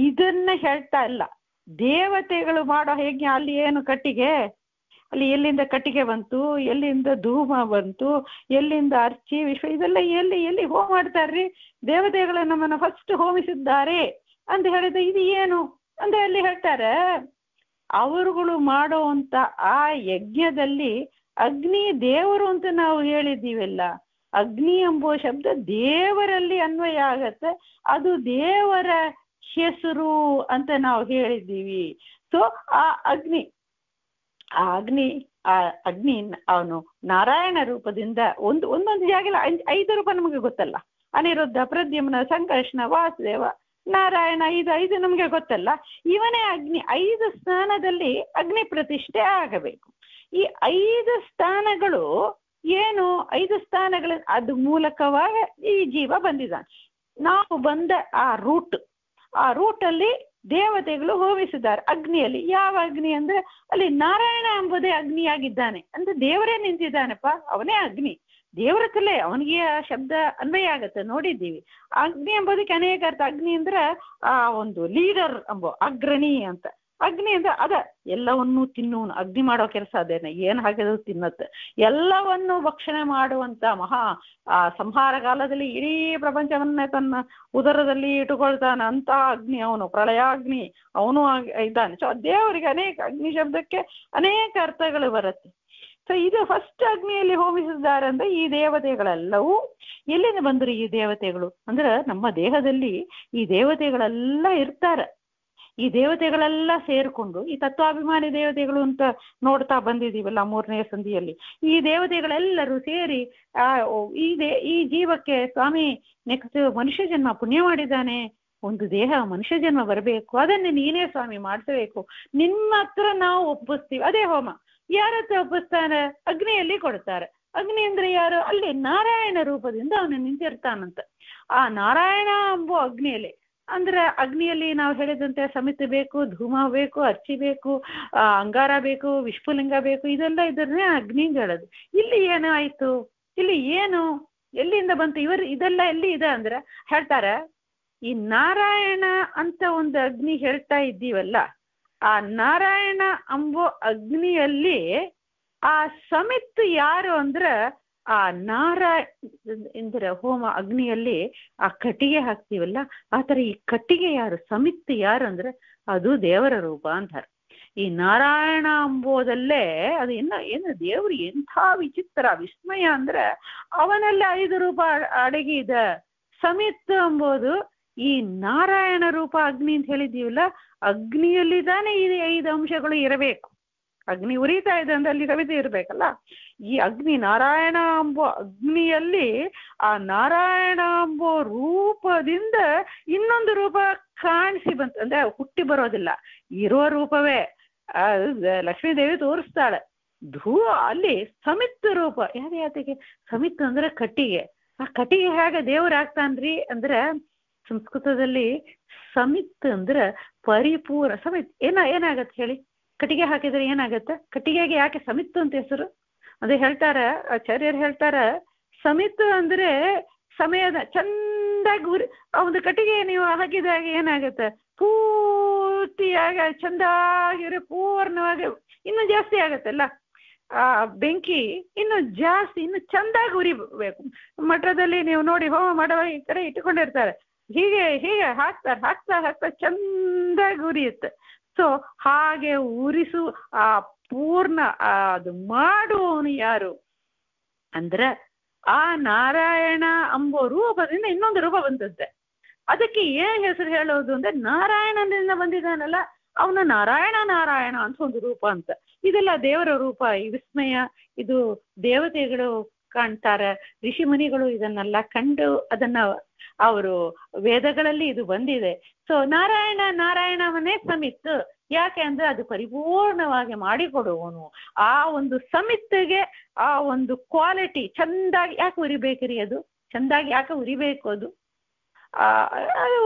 ಇದನ್ನ ಹೇಳ್ತಾ ಇಲ್ಲ, ದೇವತೆಗಳು ಮಾಡೋ ಯಜ್ಞ. ಅಲ್ಲಿ ಏನು ಕಟ್ಟಿಗೆ, ಅಲ್ಲಿ ಎಲ್ಲಿಂದ ಕಟ್ಟಿಗೆ ಬಂತು, ಎಲ್ಲಿಂದ ಧೂಮ ಬಂತು, ಎಲ್ಲಿಂದ ಅರ್ಚಿ ವಿಶ್ವ, ಇದೆಲ್ಲ ಎಲ್ಲಿ ಹೋಮ ಮಾಡ್ತಾರ್ರಿ, ದೇವತೆಗಳು ನಮ್ಮನ್ನು ಫಸ್ಟ್ ಹೋಮಿಸಿದ್ದಾರೆ ಅಂತ ಹೇಳಿದ್ರೆ ಇದು ಏನು ಅಂದ್ರೆ ಅಲ್ಲಿ ಹೇಳ್ತಾರೆ, ಅವರುಗಳು ಮಾಡುವಂತ ಆ ಯಜ್ಞದಲ್ಲಿ ಅಗ್ನಿ ದೇವರು ಅಂತ ನಾವು ಹೇಳಿದ್ದೀವಲ್ಲ, ಅಗ್ನಿ ಎಂಬುವ ಶಬ್ದ ದೇವರಲ್ಲಿ ಅನ್ವಯ ಆಗತ್ತೆ, ಅದು ದೇವರ ಹೆಸರು ಅಂತ ನಾವು ಹೇಳಿದ್ದೀವಿ. ಸೊ ಆ ಅಗ್ನಿ ಅವನು ನಾರಾಯಣ ರೂಪದಿಂದ ಒಂದೊಂದು ಜಾಗ 5 ರೂಪ ನಮಗೆ ಗೊತ್ತಲ್ಲ, ಅನಿರುದ್ಧ, ಪ್ರದ್ಯುಮ್ನ, ಸಂಕರ್ಷಣ, ವಾಸುದೇವ, ನಾರಾಯಣ, ಇದು 5 ನಮಗೆ ಗೊತ್ತಲ್ಲ. ಇವನೇ ಅಗ್ನಿ. 5 ಸ್ಥಾನದಲ್ಲಿ ಅಗ್ನಿ ಪ್ರತಿಷ್ಠೆ ಆಗಬೇಕು. ಈ 5 ಸ್ಥಾನಗಳು ಏನು, 5 ಸ್ಥಾನಗಳ ಅದು ಮೂಲಕವಾಗಿ ಈ ಜೀವ ಬಂದಿದ್ದಾನೆ. ನಾವು ಬಂದ ಆ ರೂಟಲ್ಲಿ ದೇವತೆಗಳು ಹೋಮಿಸಿದ್ದಾರೆ ಅಗ್ನಿಯಲ್ಲಿ. ಯಾವ ಅಗ್ನಿ ಅಂದ್ರೆ ಅಲ್ಲಿ ನಾರಾಯಣ ಎಂಬುದೇ ಅಗ್ನಿಯಾಗಿದ್ದಾನೆ, ಅಂದ್ರೆ ದೇವರೇ ನಿಂತಿದ್ದಾನಪ್ಪ, ಅವನೇ ಅಗ್ನಿ, ದೇವರ ಕಲೆ, ಅವನಿಗೆ ಆ ಶಬ್ದ ಅನ್ವಯ ಆಗತ್ತೆ, ನೋಡಿದ್ದೀವಿ. ಅಗ್ನಿ ಎಂಬುದಕ್ಕೆ ಅನೇಕ ಅರ್ಥ. ಅಗ್ನಿ ಅಂದ್ರೆ ಆ ಒಂದು ಲೀಡರ್ ಎಂಬ ಅಗ್ರಣಿ ಅಂತ. ಅಗ್ನಿ ಅಂದ್ರೆ ಎಲ್ಲವನ್ನೂ ತಿನ್ನುವನು, ಅಗ್ನಿ ಮಾಡೋ ಕೆಲಸ ಅದೇನೆ, ಏನ್ ಹಾಕಿದ್ರು ತಿನ್ನತ್ತೆ, ಎಲ್ಲವನ್ನೂ ಭಕ್ಷಣೆ ಮಾಡುವಂತ ಮಹಾ ಸಂಹಾರ ಕಾಲದಲ್ಲಿ ಇಡೀ ಪ್ರಪಂಚವನ್ನೇ ತನ್ನ ಉದರದಲ್ಲಿ ಇಟ್ಟುಕೊಳ್ತಾನೆ ಅಂತ ಅಗ್ನಿ ಅವನು, ಪ್ರಳಯಾಗ್ನಿ ಅವನು ಇದ್ದಾನೆ. ಸೊ ದೇವರಿಗೆ ಅನೇಕ ಅಗ್ನಿ ಶಬ್ದಕ್ಕೆ ಅನೇಕ ಅರ್ಥಗಳು ಬರುತ್ತೆ. ಸೊ ಇದು ಫಸ್ಟ್ ಅಗ್ನಿಯಲ್ಲಿ ಹೋಮಿಸಿದ್ದಾರೆ ಅಂದ್ರೆ ಈ ದೇವತೆಗಳೆಲ್ಲವೂ ಎಲ್ಲಿಂದ ಬಂದ್ರು? ಈ ದೇವತೆಗಳು ಅಂದ್ರೆ ನಮ್ಮ ದೇಹದಲ್ಲಿ ಈ ದೇವತೆಗಳೆಲ್ಲ ಇರ್ತಾರೆ. ಈ ದೇವತೆಗಳೆಲ್ಲ ಸೇರಿಕೊಂಡು ಈ ತತ್ವಾಭಿಮಾನಿ ದೇವತೆಗಳು ಅಂತ ನೋಡ್ತಾ ಬಂದಿದ್ದೀವಲ್ಲ 3ನೇ ಸಂಧಿಯಲ್ಲಿ, ಈ ದೇವತೆಗಳೆಲ್ಲರೂ ಸೇರಿ ಈ ಜೀವಕ್ಕೆ ಸ್ವಾಮಿ ನೆಕ್ಸ್ಟ್ ಮನುಷ್ಯ ಜನ್ಮ ಪುಣ್ಯ ಮಾಡಿದ್ದಾನೆ, ಒಂದು ದೇಹ ಮನುಷ್ಯ ಜನ್ಮ ಬರಬೇಕು, ಅದನ್ನೇ ನೀನೇ ಸ್ವಾಮಿ ಮಾಡಿಸಬೇಕು, ನಿಮ್ಮ ಹತ್ರ ನಾವು ಒಪ್ಪಿಸ್ತೀವಿ. ಅದೇ ಹೋಮ. ಯಾರ ಹತ್ರ ಒಪ್ಪಿಸ್ತಾರೆ? ಅಗ್ನಿಯಲ್ಲಿ ಕೊಡ್ತಾರೆ. ಅಗ್ನಿ ಅಂದ್ರೆ ಯಾರು? ಅಲ್ಲಿ ನಾರಾಯಣ ರೂಪದಿಂದ ಅವನು ನಿಂತಿರ್ತಾನಂತ. ಆ ನಾರಾಯಣ ಎಂಬೋ ಅಗ್ನಿಯಲ್ಲಿ, ಅಂದ್ರೆ ಅಗ್ನಿಯಲ್ಲಿ ನಾವು ಹೇಳಿದಂತೆ ಸಮಿತಿ ಬೇಕು, ಧೂಮ ಬೇಕು, ಅರ್ಚಿ ಬೇಕು, ಅಂಗಾರ ಬೇಕು, ವಿಶ್ವಲಿಂಗ ಬೇಕು, ಇದನ್ನೇ ಅಗ್ನಿ ಹೇಳೋದು. ಇಲ್ಲಿ ಏನು ಆಯ್ತು? ಇಲ್ಲಿ ಏನು ಎಲ್ಲಿಂದ ಬಂತು? ಇದೆಲ್ಲ ಎಲ್ಲಿ ಇದೆ ಅಂದ್ರೆ ಹೇಳ್ತಾರೆ, ಈ ನಾರಾಯಣ ಅಂತ ಒಂದು ಅಗ್ನಿ ಹೇಳ್ತಾ ಇದ್ದೀವಲ್ಲ, ಆ ನಾರಾಯಣ ಎಂಬೋ ಅಗ್ನಿಯಲ್ಲಿ ಆ ಸಮಿತ್ ಯಾರು ಅಂದ್ರೆ ಆ ಅಂದ್ರೆ ಹೋಮ ಅಗ್ನಿಯಲ್ಲಿ ಆ ಕಟ್ಟಿಗೆ ಹಾಕ್ತೀವಲ್ಲ, ಆ ಥರ ಈ ಕಟ್ಟಿಗೆ ಯಾರು, ಸಮಿತ್ ಯಾರು ಅಂದ್ರೆ ಅದು ದೇವರ ರೂಪ ಅಂತಾರೆ. ಈ ನಾರಾಯಣ ಎಂಬುದಲ್ಲೇ ಅದು ಏನು ದೇವರು ಎಂಥ ವಿಚಿತ್ರ ವಿಸ್ಮಯ ಅಂದ್ರೆ ಅವನಲ್ಲಿ 5 ರೂಪ ಅಡಗಿ ಇದೆ. ಸಮಿತ್ ಎಂಬುದು ಈ ನಾರಾಯಣ ರೂಪ ಅಗ್ನಿ ಅಂತ ಹೇಳಿದ್ದೀವಲ್ಲ, ಅಗ್ನಿಯಲ್ಲಿದ್ದಾನೆ ಈ 5 ಅಂಶಗಳು ಇರಬೇಕು. ಅಗ್ನಿ ಉರಿತಾ ಇದೆ ಅಂದ್ರೆ ಅಲ್ಲಿ ಸಮಿತಿ ಇರಬೇಕಲ್ಲ. ಈ ಅಗ್ನಿ ನಾರಾಯಣ ಎಂಬೋ ಅಗ್ನಿಯಲ್ಲಿ ಆ ನಾರಾಯಣ ಎಂಬೋ ರೂಪದಿಂದ ಇನ್ನೊಂದು ರೂಪ ಕಾಣಿಸಿ ಬಂತು ಅಂದ್ರೆ ಹುಟ್ಟಿ ಬರೋದಿಲ್ಲ, ಇರೋ ರೂಪವೇ ಲಕ್ಷ್ಮೀದೇವಿ ತೋರಿಸ್ತಾಳೆ. ಅಲ್ಲಿ ಸಮಿತ್ ರೂಪ ಯಾವ್ಯಾತಿಗೆ? ಸಮಿತ್ ಅಂದ್ರೆ ಕಟ್ಟಿಗೆ. ಆ ಕಟ್ಟಿಗೆ ಹೇಗೆ ದೇವ್ರು ಆಗ್ತಾನ್ರಿ ಅಂದ್ರೆ ಸಂಸ್ಕೃತದಲ್ಲಿ ಸಮಿತ್ ಅಂದ್ರೆ ಪರಿಪೂರ್ಣ. ಸಮಿತ್ ಏನಾಗತ್ತೆ ಹೇಳಿ? ಕಟ್ಟಿಗೆ ಹಾಕಿದ್ರೆ ಏನಾಗತ್ತೆ? ಕಟ್ಟಿಗೆಗೆ ಯಾಕೆ ಸಮಿತ್ ಅಂತ ಹೆಸರು? ಅದೇ ಹೇಳ್ತಾರೆ ಆಚಾರ್ಯರು ಹೇಳ್ತಾರೆ, ಸಮಿತ್ ಅಂದ್ರೆ ಸಮಯದ ಚಂದಾಗಿ ಒಂದು ಕಟ್ಟಿಗೆ ನೀವು ಹಾಕಿದಾಗ ಏನಾಗುತ್ತೆ? ಪೂರ್ತಿಯಾಗಿ ಚಂದಾಗಿರೋ ಪೂರ್ಣವಾಗಿ ಇನ್ನೂ ಜಾಸ್ತಿ ಆಗತ್ತಲ್ಲ ಆ ಬೆಂಕಿ, ಇನ್ನು ಜಾಸ್ತಿ ಇನ್ನು ಚಂದಾಗಿ ಉರಿಬೇಕು. ಮಠದಲ್ಲಿ ನೀವು ನೋಡಿ ಹೋಮ ಮಾಡುವಾಗ ಈ ಕಡೆ ಇಟ್ಟುಕೊಂಡಿರ್ತಾರೆ, ಹೀಗೆ ಹಾಕ್ತಾ ಚಂದಾಗಿ ಉರಿಯುತ್ತೆ. ಸೊ ಹಾಗೆ ಉರಿಸು ಆ ಪೂರ್ಣ ಅದು ಮಾಡುವವನು ಯಾರು ಅಂದ್ರೆ ಆ ನಾರಾಯಣ ಎಂಬ ರೂಪದಿಂದ ಇನ್ನೊಂದು ರೂಪ ಬಂದದ್ದೆ. ಅದಕ್ಕೆ ಏನ್ ಹೆಸರು ಹೇಳೋದು ಅಂದ್ರೆ ನಾರಾಯಣನಿಂದ ಬಂದಿದ್ದಾನಲ್ಲ ಅವನ ನಾರಾಯಣ ಅಂತ ಒಂದು ರೂಪ ಅಂತ. ಇದೆಲ್ಲ ದೇವರ ರೂಪ. ಈ ವಿಸ್ಮಯ ಇದು ದೇವತೆಗಳು ಕಾಣ್ತಾರೆ, ಋಷಿ ಮುನಿಗಳು ಇದನ್ನೆಲ್ಲ ಕಂಡು ಅದನ್ನ ಅವರು ವೇದಗಳಲ್ಲಿ ಇದು ಬಂದಿದೆ. ಸೊ ನಾರಾಯಣವನ್ನೇ ಸಮಿತ್. ಯಾಕೆ ಅಂದ್ರೆ ಅದು ಪರಿಪೂರ್ಣವಾಗಿ ಮಾಡಿಕೊಡುವನು. ಆ ಒಂದು ಸಮಿತ್ಗೆ ಆ ಒಂದು ಕ್ವಾಲಿಟಿ ಚಂದಾಗಿ ಯಾಕೆ ಉರಿಬೇಕ್ರಿ? ಅದು ಚಂದಾಗಿ ಯಾಕೆ ಉರಿಬೇಕು? ಅದು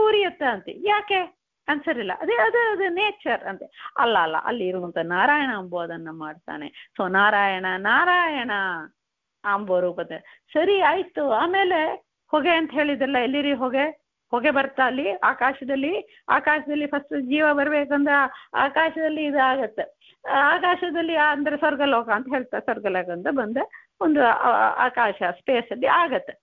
ಉರಿಯುತ್ತೆ ಅಂತೆ. ಯಾಕೆ ಅನ್ಸರಿಲ್ಲ. ಅದು ನೇಚರ್ ಅಂತೆ. ಅಲ್ಲ ಅಲ್ಲಿ ಇರುವಂತ ನಾರಾಯಣ ಅಂಬೋದನ್ನ ಮಾಡ್ತಾನೆ. ಸೊ ನಾರಾಯಣ ಅಂಬೋ ರೂಪದ ಸರಿ ಆಯ್ತು. ಆಮೇಲೆ ಹೊಗೆ ಅಂತ ಹೇಳಿದಲ್ಲ, ಎಲ್ಲಿರಿ ಹೊಗೆ ಬರ್ತಾ ಅಲ್ಲಿ ಆಕಾಶದಲ್ಲಿ ಫಸ್ಟ್ ಜೀವ ಬರ್ಬೇಕಂದ್ರೆ ಆಕಾಶದಲ್ಲಿ ಇದಾಗತ್ತೆ. ಆಕಾಶದಲ್ಲಿ ಅಂದ್ರೆ ಸ್ವರ್ಗಲೋಕ ಅಂತ ಹೇಳ್ತಾರೆ. ಸ್ವರ್ಗಲೋಕ ಅಂತ ಬಂದ ಒಂದು ಆಕಾಶ ಸ್ಪೇಸ್ ಅಲ್ಲಿ ಆಗತ್ತೆ.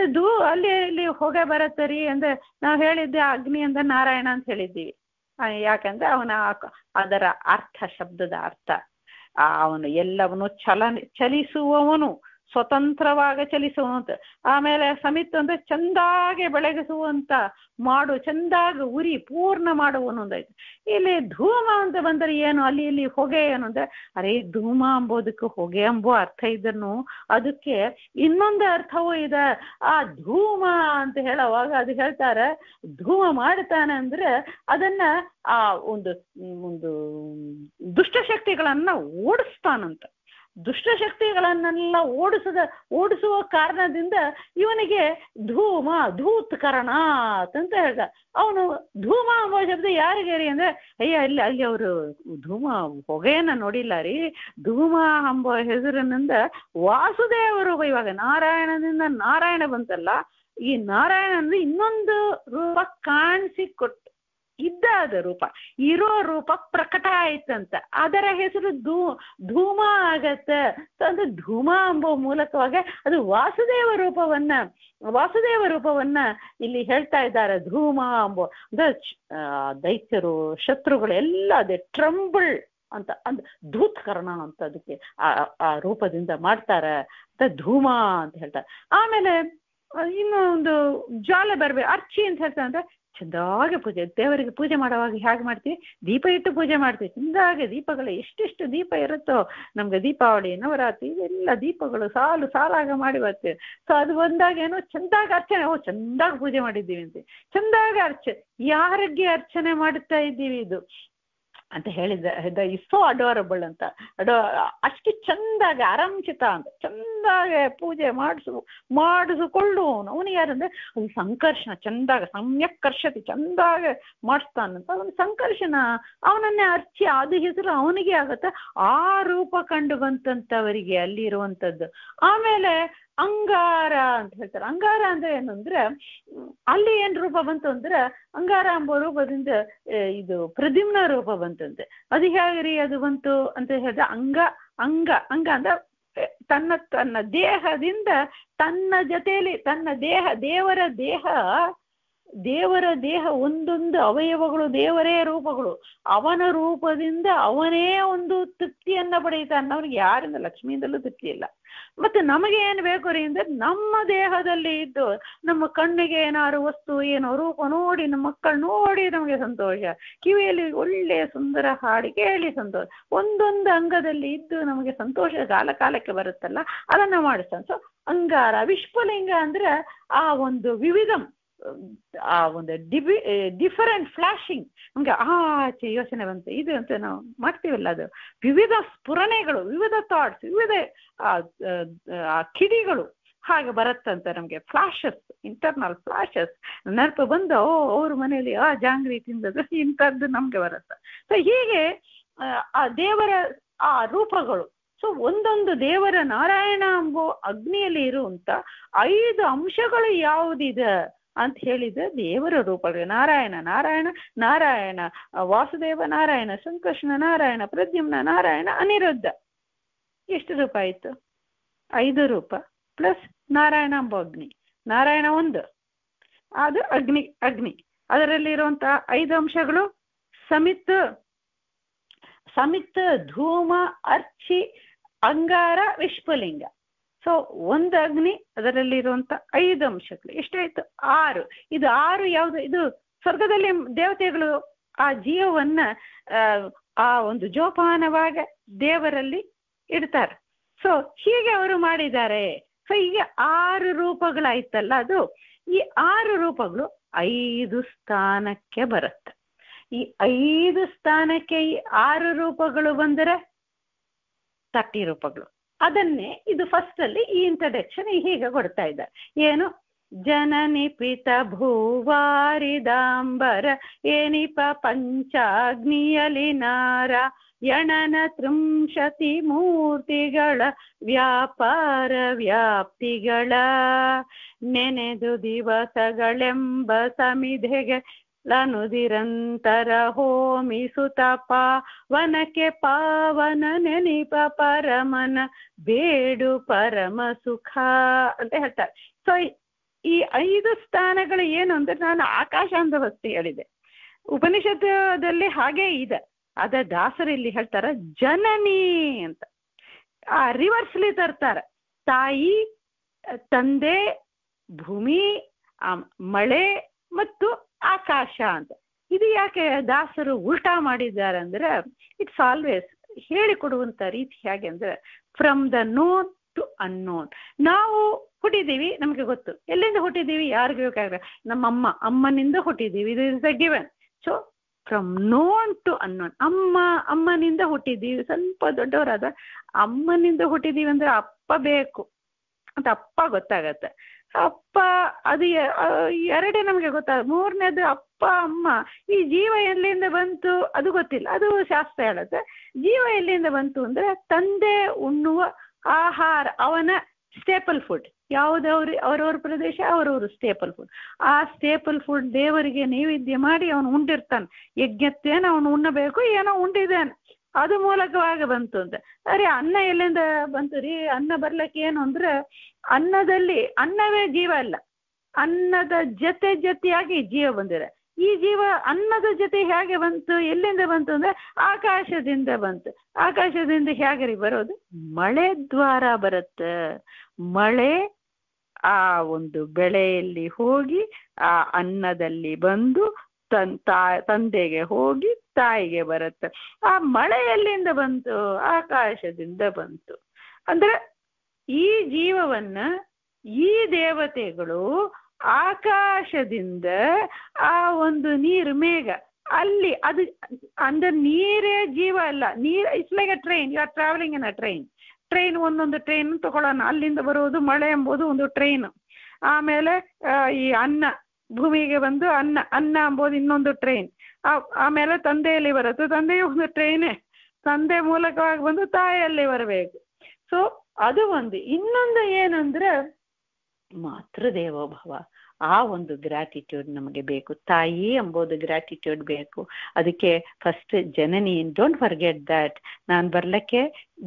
ಅದು ಅಲ್ಲಿ ಹೊಗೆ ಬರತ್ತೆ ರೀ ಅಂದ್ರೆ ನಾವು ಹೇಳಿದ್ದೆ ಅಗ್ನಿ ಅಂದ್ರೆ ನಾರಾಯಣ ಅಂತ ಹೇಳಿದ್ದೀವಿ. ಯಾಕಂದ್ರೆ ಅದರ ಅರ್ಥ, ಶಬ್ದದ ಅರ್ಥ ಅವನು ಎಲ್ಲವನು ಚಲಿಸುವವನು, ಸ್ವತಂತ್ರವಾಗಿ ಚಲಿಸುವಂತ. ಆಮೇಲೆ ಸಮಿತ್ ಅಂದ್ರೆ ಚಂದಾಗೆ ಬೆಳಗಿಸುವಂತ ಚಂದಾಗಿ ಉರಿ ಪೂರ್ಣ ಮಾಡುವನು ಅಂದಾಯ್ತು. ಇಲ್ಲಿ ಧೂಮ ಅಂತ ಬಂದರೆ ಏನು? ಅಲ್ಲಿ ಹೊಗೆ ಏನು ಅಂದ್ರೆ ಅರೆ ಧೂಮ ಅಂಬೋದಕ್ಕೆ ಹೊಗೆ ಎಂಬೋ ಅರ್ಥ ಇದ್ದನು, ಅದಕ್ಕೆ ಇನ್ನೊಂದು ಅರ್ಥವೂ ಇದೆ. ಆ ಧೂಮ ಅಂತ ಹೇಳುವಾಗ ಅದು ಹೇಳ್ತಾರೆ, ಧೂಮ ಮಾಡ್ತಾನೆ ಅಂದ್ರೆ ಅದನ್ನ ಆ ಒಂದು ದುಷ್ಟಶಕ್ತಿಗಳನ್ನ ಓಡಿಸ್ತಾನಂತ. ದುಷ್ಟಶಕ್ತಿಗಳನ್ನೆಲ್ಲ ಓಡಿಸುವ ಕಾರಣದಿಂದ ಇವನಿಗೆ ಧೂತ್ಕರಣ ಅಂತ ಹೇಳ್ದ. ಅವನು ಧೂಮ ಎಂಬ ಶಬ್ದ ಯಾರಿಗೆ ರೀ ಅಂದ್ರೆ ಅಲ್ಲಿ ಅವರು ಧೂಮ ಹೊಗೆಯನ್ನ ನೋಡಿಲ್ಲ ರೀ. ಧೂಮ ಎಂಬ ಹೆಸರಿನಿಂದ ವಾಸುದೇವರು ಇವಾಗ ನಾರಾಯಣದಿಂದ ನಾರಾಯಣ ಬಂತಲ್ಲ, ಈ ನಾರಾಯಣ ಅಂದ್ರೆ ಇನ್ನೊಂದು ರೂಪ ಕಾಣಿಸಿಕೊಟ್ಟು ಇದ್ದ ರೂಪ, ಇರೋ ರೂಪ ಪ್ರಕಟ ಆಯ್ತಂತ. ಅದರ ಹೆಸರು ಧೂಮ ಆಗತ್ತೆ. ಅಂದ್ರೆ ಧೂಮ ಎಂಬ ಮೂಲಕವಾಗಿ ಅದು ವಾಸುದೇವ ರೂಪವನ್ನ ಇಲ್ಲಿ ಹೇಳ್ತಾ ಇದ್ದಾರೆ. ಧೂಮ ಎಂಬ ಅಂದ್ರೆ ದೈತ್ಯರು ಶತ್ರುಗಳು ಎಲ್ಲ ಅದೇ ಟ್ರಂಬಲ್ ಅಂತ ಅಂದ್ರೆ ಧೂತ್ಕರಣ ಅಂತ ಅದಕ್ಕೆ ಆ ರೂಪದಿಂದ ಮಾಡ್ತಾರೆ ಅಂತ ಧೂಮ ಅಂತ ಹೇಳ್ತಾರೆ. ಆಮೇಲೆ ಇನ್ನೊಂದು ಜ್ವಾಲೆ ಬರ್ಬೇಕು, ಅರ್ಚಿ ಅಂತ ಹೇಳ್ತಾರೆ ಅಂದ್ರೆ ಚೆಂದಾಗೆ ಪೂಜೆ, ದೇವರಿಗೆ ಪೂಜೆ ಮಾಡುವಾಗ ಹೇಗೆ ಮಾಡ್ತೀವಿ, ದೀಪ ಇಟ್ಟು ಪೂಜೆ ಮಾಡ್ತೀವಿ. ಚೆಂದಾಗೆ ದೀಪಗಳು ಎಷ್ಟೆಷ್ಟು ದೀಪ ಇರುತ್ತೋ, ನಮ್ಗೆ ದೀಪಾವಳಿ, ನವರಾತ್ರಿ ಇವೆಲ್ಲ ದೀಪಗಳು ಸಾಲು ಸಾಲಾಗ ಮಾಡಿ ಬರ್ತೀವಿ. ಸೊ ಅದು ಬಂದಾಗ ಏನೋ ಚೆಂದಾಗಿ ಅರ್ಚನೆ, ಚೆಂದಾಗಿ ಪೂಜೆ ಮಾಡಿದ್ದೀವಿ ಅಂತ, ಚೆಂದಾಗಿ ಯಾರಿಗೆ ಅರ್ಚನೆ ಮಾಡುತ್ತಾ ಇದ್ದೀವಿ ಇದು ಅಂತ ಹೇಳಿದ ಇಸೋ ಅಡೋರಬಲ್ ಅಂತ. ಅಷ್ಟು ಚಂದಾಗಿ ಆರಂಚಿತ ಅಂತ ಚಂದಾಗೆ ಪೂಜೆ ಮಾಡಿಸಿಕೊಳ್ಳುವವನು ಅವನು ಯಾರಂದ್ರೆ ಅದು ಸಂಕರ್ಷಣ, ಚಂದಾಗ ಸಮ್ಯಕ್ ಕರ್ಷತಿ, ಚಂದಾಗೆ ಮಾಡಿಸ್ತಾನಂತ ಅವನು ಸಂಕರ್ಷಣ. ಅವನನ್ನೇ ಅರ್ಚಿ ಅದು ಹೆಸರು ಅವನಿಗೆ ಆಗತ್ತ. ಆ ರೂಪ ಕಂಡು ಬಂತಂತವರಿಗೆ ಅಲ್ಲಿ ಇರುವಂಥದ್ದು. ಆಮೇಲೆ ಅಂಗಾರ ಅಂತ ಹೇಳ್ತಾರೆ. ಅಂಗಾರ ಅಂದ್ರೆ ಏನು ಅಂದ್ರೆ ಅಲ್ಲಿ ಏನ್ ರೂಪ ಬಂತು ಅಂದ್ರೆ ಅಂಗಾರ ಎಂಬ ರೂಪದಿಂದ ಇದು ಪ್ರದ್ಯುಮ್ನ ರೂಪ ಬಂತಂತೆ. ಅದು ಹೇಗ್ರಿ ಅದು ಬಂತು ಅಂತ ಹೇಳಿದ್ರೆ ಅಂಗ ಅಂದ್ರೆ ತನ್ನ ದೇಹದಿಂದ ತನ್ನ ಜೊತೆಯಲ್ಲಿ ತನ್ನ ದೇವರ ದೇಹ ಒಂದೊಂದು ಅವಯವಗಳು ದೇವರೇ ರೂಪಗಳು. ಅವನ ರೂಪದಿಂದ ಅವನೇ ಒಂದು ತೃಪ್ತಿಯನ್ನ ಪಡೆಯುತ್ತಾನೆ. ಅವನಿಗೆ ಯಾರಿಂದ ಲಕ್ಷ್ಮಿಯಿಂದಲೂ ತೃಪ್ತಿ ಇಲ್ಲ. ಮತ್ತೆ ನಮಗೆ ಏನು ಬೇಕು ರೀ ಅಂದ್ರೆ ನಮ್ಮ ದೇಹದಲ್ಲಿ ಇದ್ದು ನಮ್ಮ ಕಣ್ಣಿಗೆ ಏನಾದ್ರು ವಸ್ತು ಏನೋ ರೂಪ ನೋಡಿ, ನಮ್ಮ ಮಕ್ಕಳು ನೋಡಿ ನಮಗೆ ಸಂತೋಷ, ಕಿವಿಯಲ್ಲಿ ಒಳ್ಳೆಯ ಸುಂದರ ಹಾಡಿ ಕೇಳಿ ಸಂತೋಷ, ಒಂದೊಂದು ಅಂಗದಲ್ಲಿ ಇದ್ದು ನಮಗೆ ಸಂತೋಷ ಕಾಲಕ್ಕೆ ಬರುತ್ತಲ್ಲ ಅದನ್ನ ಮಾಡಿಸ್ತಾನೆ. ಸೊ ಅಂಗಾರ. ವಿಶ್ವಲಿಂಗ ಅಂದ್ರೆ ಆ ಒಂದು ವಿವಿಧಂ, ಆ ಒಂದು ಡಿಫರೆಂಟ್ ಫ್ಲಾಶಿಂಗ್, ನಮ್ಗೆ ಆಚೆ ಯೋಚನೆ ಬಂತು ಇದು ಅಂತ ನಾವು ಮಾಡ್ತೀವಲ್ಲ, ಅದು ವಿವಿಧ ಸ್ಫುರಣೆಗಳು, ವಿವಿಧ ಥಾಟ್ಸ್, ವಿವಿಧ ಕಿಡಿಗಳು ಹಾಗೆ ಬರುತ್ತಂತ ನಮ್ಗೆ. ಫ್ಲಾಶಸ್, ಇಂಟರ್ನಲ್ ಫ್ಲಾಶಸ್ ನೆನಪು ಬಂದು ಅವ್ರ ಮನೆಯಲ್ಲಿ ಜಾಂಗ್ರಿ ತಿಂದದು ಇಂಥದ್ದು ನಮ್ಗೆ ಬರುತ್ತೆ. ಸೊ ಹೀಗೆ ಆ ದೇವರ ಆ ರೂಪಗಳು. ಸೊ ಒಂದೊಂದು ದೇವರ ನಾರಾಯಣ ಎಂಬ ಅಗ್ನಿಯಲ್ಲಿ ಇರುವಂತ 5 ಅಂಶಗಳು ಯಾವುದಿದೆ ಅಂತ ಹೇಳಿದ್ರೆ ದೇವರ ರೂಪಗಳು. ನಾರಾಯಣ, ವಾಸುದೇವ ನಾರಾಯಣ, ಸಂಕರ್ಷಣ ನಾರಾಯಣ, ಪ್ರದ್ಯುಮ್ನ ನಾರಾಯಣ, ಅನಿರುದ್ಧ. ಎಷ್ಟು ರೂಪ ಆಯ್ತು? 5 ರೂಪ ಪ್ಲಸ್ ನಾರಾಯಣ ಎಂಬ ಅಗ್ನಿ. ನಾರಾಯಣ ಒಂದು, ಅದು ಅಗ್ನಿ. ಅದರಲ್ಲಿ ಇರುವಂತಹ 5 ಅಂಶಗಳು ಸಮಿತ್, ಧೂಮ, ಅರ್ಚಿ, ಅಂಗಾರ, ವಿಶ್ವಲಿಂಗ. ಸೊ ಒಂದು ಅಗ್ನಿ, ಅದರಲ್ಲಿರುವಂತ 5 ಅಂಶಗಳು ಎಷ್ಟಾಯ್ತು? 6. ಇದು 6 ಯಾವುದು? ಇದು ಸ್ವರ್ಗದಲ್ಲಿ ದೇವತೆಗಳು ಆ ಜೀವವನ್ನ ಆ ಒಂದು ಜೋಪಾನವಾಗ ದೇವರಲ್ಲಿ ಇಡ್ತಾರೆ. ಸೊ ಹೀಗೆ ಅವರು ಮಾಡಿದ್ದಾರೆ. ಸೊ ಹೀಗೆ 6 ರೂಪಗಳಾಯ್ತಲ್ಲ, ಅದು ಈ 6 ರೂಪಗಳು 5 ಸ್ಥಾನಕ್ಕೆ ಬರುತ್ತೆ. ಈ 5 ಸ್ಥಾನಕ್ಕೆ ಈ 6 ರೂಪಗಳು ಬಂದರೆ 30 ರೂಪಗಳು. ಅದನ್ನೇ ಇದು ಫಸ್ಟ್ ಅಲ್ಲಿ ಈ ಇಂಟ್ರಡಕ್ಷನ್ ಹೀಗೆ ಕೊಡ್ತಾ ಇದ್ದಾರೆ. ಏನು? ಜನನಿ ಪಿತ ಭೂವಾರಿದಾಂಬರ ಏನಿಪ ಪಂಚಾಗ್ನಿಯಲಿ ನಾರ ಯಣನ ತ್ರಿಂಶತಿ ಮೂರ್ತಿಗಳ ವ್ಯಾಪಾರ ವ್ಯಾಪ್ತಿಗಳ ನೆನೆದು ದಿವಸಗಳೆಂಬ ಸಮಿಧೆಗೆ ಲನುದಿರಂತರ ಹೋಮಿಸುತ್ತ ಪಾವನಕ್ಕೆ ಪಾವನ ನೆನಿಪ ಪರಮನ ಬೇಡು ಪರಮ ಸುಖ ಅಂತ ಹೇಳ್ತಾರೆ. ಸೊ ಈ 5 ಸ್ಥಾನಗಳು ಏನು ಅಂದ್ರೆ ನಾನು ಆಕಾಶ ಅಂತ ಭಕ್ತಿ ಹೇಳಿದೆ, ಉಪನಿಷತ್ತದಲ್ಲಿ ಹಾಗೇ ಇದೆ. ಅದ ದಾಸರು ಇಲ್ಲಿ ಹೇಳ್ತಾರ ಜನನಿ ಅಂತ. ಆ ರಿವರ್ಸ್ಲಿ ತರ್ತಾರೆ, ತಾಯಿ, ತಂದೆ, ಭೂಮಿ, ಮಳೆ ಮತ್ತು ಆಕಾಶ ಅಂತ. ಇದು ಯಾಕೆ ದಾಸರು ಉಲ್ಟಾ ಮಾಡಿದ್ದಾರೆ ಅಂದ್ರೆ ಇಟ್ಸ್ ಆಲ್ವೇಸ್ ಹೇಳಿಕೊಡುವಂತ ರೀತಿ ಹೇಗೆ ಅಂದ್ರೆ from the known to unknown. ನಾವು ಹುಟ್ಟಿದ್ದೀವಿ, ನಮಗೆ ಗೊತ್ತು. ಎಲ್ಲಿಂದ ಹುಟ್ಟಿದ್ದೀವಿ? ಯಾರಿಗೆ ಬೇಕಾದ್ರೆ ನಮ್ಮ ಅಮ್ಮನಿಂದ ಹುಟ್ಟಿದ್ದೀವಿ, ಇದು is a given. So from known to unknown. ಅಮ್ಮನಿಂದ ಹುಟ್ಟಿದ್ದೀವಿ, ಸ್ವಲ್ಪ ದೊಡ್ಡವರಾದ ಅಮ್ಮನಿಂದ ಹುಟ್ಟಿದ್ದೀವಿ ಅಂದ್ರೆ ಅಪ್ಪ ಬೇಕು ಅಂತ ಅಪ್ಪ ಗೊತ್ತಾಗತ್ತೆ. ಅಪ್ಪ ಅದು 2 ನಮಗೆ ಗೊತ್ತಾಗ. 3ನೇದು ಅಪ್ಪ ಅಮ್ಮ. ಈ ಜೀವ ಎಲ್ಲಿಂದ ಬಂತು ಅದು ಗೊತ್ತಿಲ್ಲ, ಅದು ಶಾಸ್ತ್ರ ಹೇಳುತ್ತೆ. ಜೀವ ಎಲ್ಲಿಂದ ಬಂತು ಅಂದ್ರೆ ತಂದೆ ಉಣ್ಣುವ ಆಹಾರ, ಅವನ ಸ್ಟೇಪಲ್ ಫುಡ್ ಅವರವ್ರ ಪ್ರದೇಶ, ಅವರವರು ಸ್ಟೇಪಲ್ ಫುಡ್. ಆ ಸ್ಟೇಪಲ್ ಫುಡ್ ದೇವರಿಗೆ ನೈವೇದ್ಯ ಮಾಡಿ ಅವನು ಉಂಡಿರ್ತಾನೆ. ಯಜ್ಞತ್ತೇನು ಅವನು ಉಣ್ಣಬೇಕು, ಏನೋ ಉಂಡಿದ್ದಾನೆ, ಅದು ಮೂಲಕವಾಗಿ ಬಂತು ಅಂತ. ಅರೆ ಅನ್ನ ಎಲ್ಲಿಂದ ಬಂತು ರೀ? ಅನ್ನ ಬರ್ಲಿಕ್ಕೆ ಏನು ಅಂದ್ರೆ ಅನ್ನವೇ ಜೀವ ಅಲ್ಲ, ಅನ್ನದ ಜೊತೆಯಾಗಿ ಜೀವ ಬಂದಿದೆ. ಈ ಜೀವ ಅನ್ನದ ಜೊತೆ ಹೇಗೆ ಬಂತು, ಎಲ್ಲಿಂದ ಬಂತು ಅಂದ್ರೆ ಆಕಾಶದಿಂದ ಬಂತು. ಆಕಾಶದಿಂದ ಹೇಗೆ ಬರೋದು? ಮಳೆ ದ್ವಾರ ಬರುತ್ತೆ. ಮಳೆ ಆ ಒಂದು ಬೆಳೆಯಲ್ಲಿ ಹೋಗಿ ಆ ಅನ್ನದಲ್ಲಿ ಬಂದು ತಂದೆಗೆ ಹೋಗಿ ತಾಯಿಗೆ ಬರುತ್ತೆ. ಆ ಮಳೆ ಎಲ್ಲಿಂದ ಬಂತು? ಆಕಾಶದಿಂದ ಬಂತು. ಅಂದ್ರೆ ಈ ಜೀವವನ್ನ ಈ ದೇವತೆಗಳು ಆಕಾಶದಿಂದ ಆ ಒಂದು ನೀರು ಮೇಘ ಅಲ್ಲಿ ಅದು ಅಂದ್ರೆ ನೀರೇ ಜೀವ ಅಲ್ಲ. ನೀರ್ it's like a train. You are travelling in a train ಒಂದೊಂದು ಟ್ರೈನ್ ತಗೊಳ್ಳೋಣ. ಅಲ್ಲಿಂದ ಬರೋದು ಮಳೆ ಎಂಬುದು ಒಂದು ಟ್ರೈನ್. ಆಮೇಲೆ ಈ ಅನ್ನ ಭೂಮಿಗೆ ಬಂದು ಅನ್ನ ಎಂಬುದು ಇನ್ನೊಂದು ಟ್ರೈನ್. ಆಮೇಲೆ ತಂದೆಯಲ್ಲಿ ಬರುತ್ತೆ, ತಂದೆಯು ಒಂದು ಟ್ರೈನೇ. ತಂದೆ ಮೂಲಕವಾಗಿ ಬಂದು ತಾಯಿಯಲ್ಲಿ ಬರಬೇಕು. ಸೊ ಅದು ಒಂದು. ಇನ್ನೊಂದು ಏನಂದ್ರೆ ಮಾತೃದೇವೋಭವ. ಆ ಒಂದು ಗ್ರಾಟಿಟ್ಯೂಡ್ ನಮಗೆ ಬೇಕು. ತಾಯಿ ಎಂಬುದು ಗ್ರಾಟಿಟ್ಯೂಡ್ ಬೇಕು. ಅದಕ್ಕೆ first Janani, don't forget that. ನಾನು ಬರ್ಲಿಕ್ಕೆ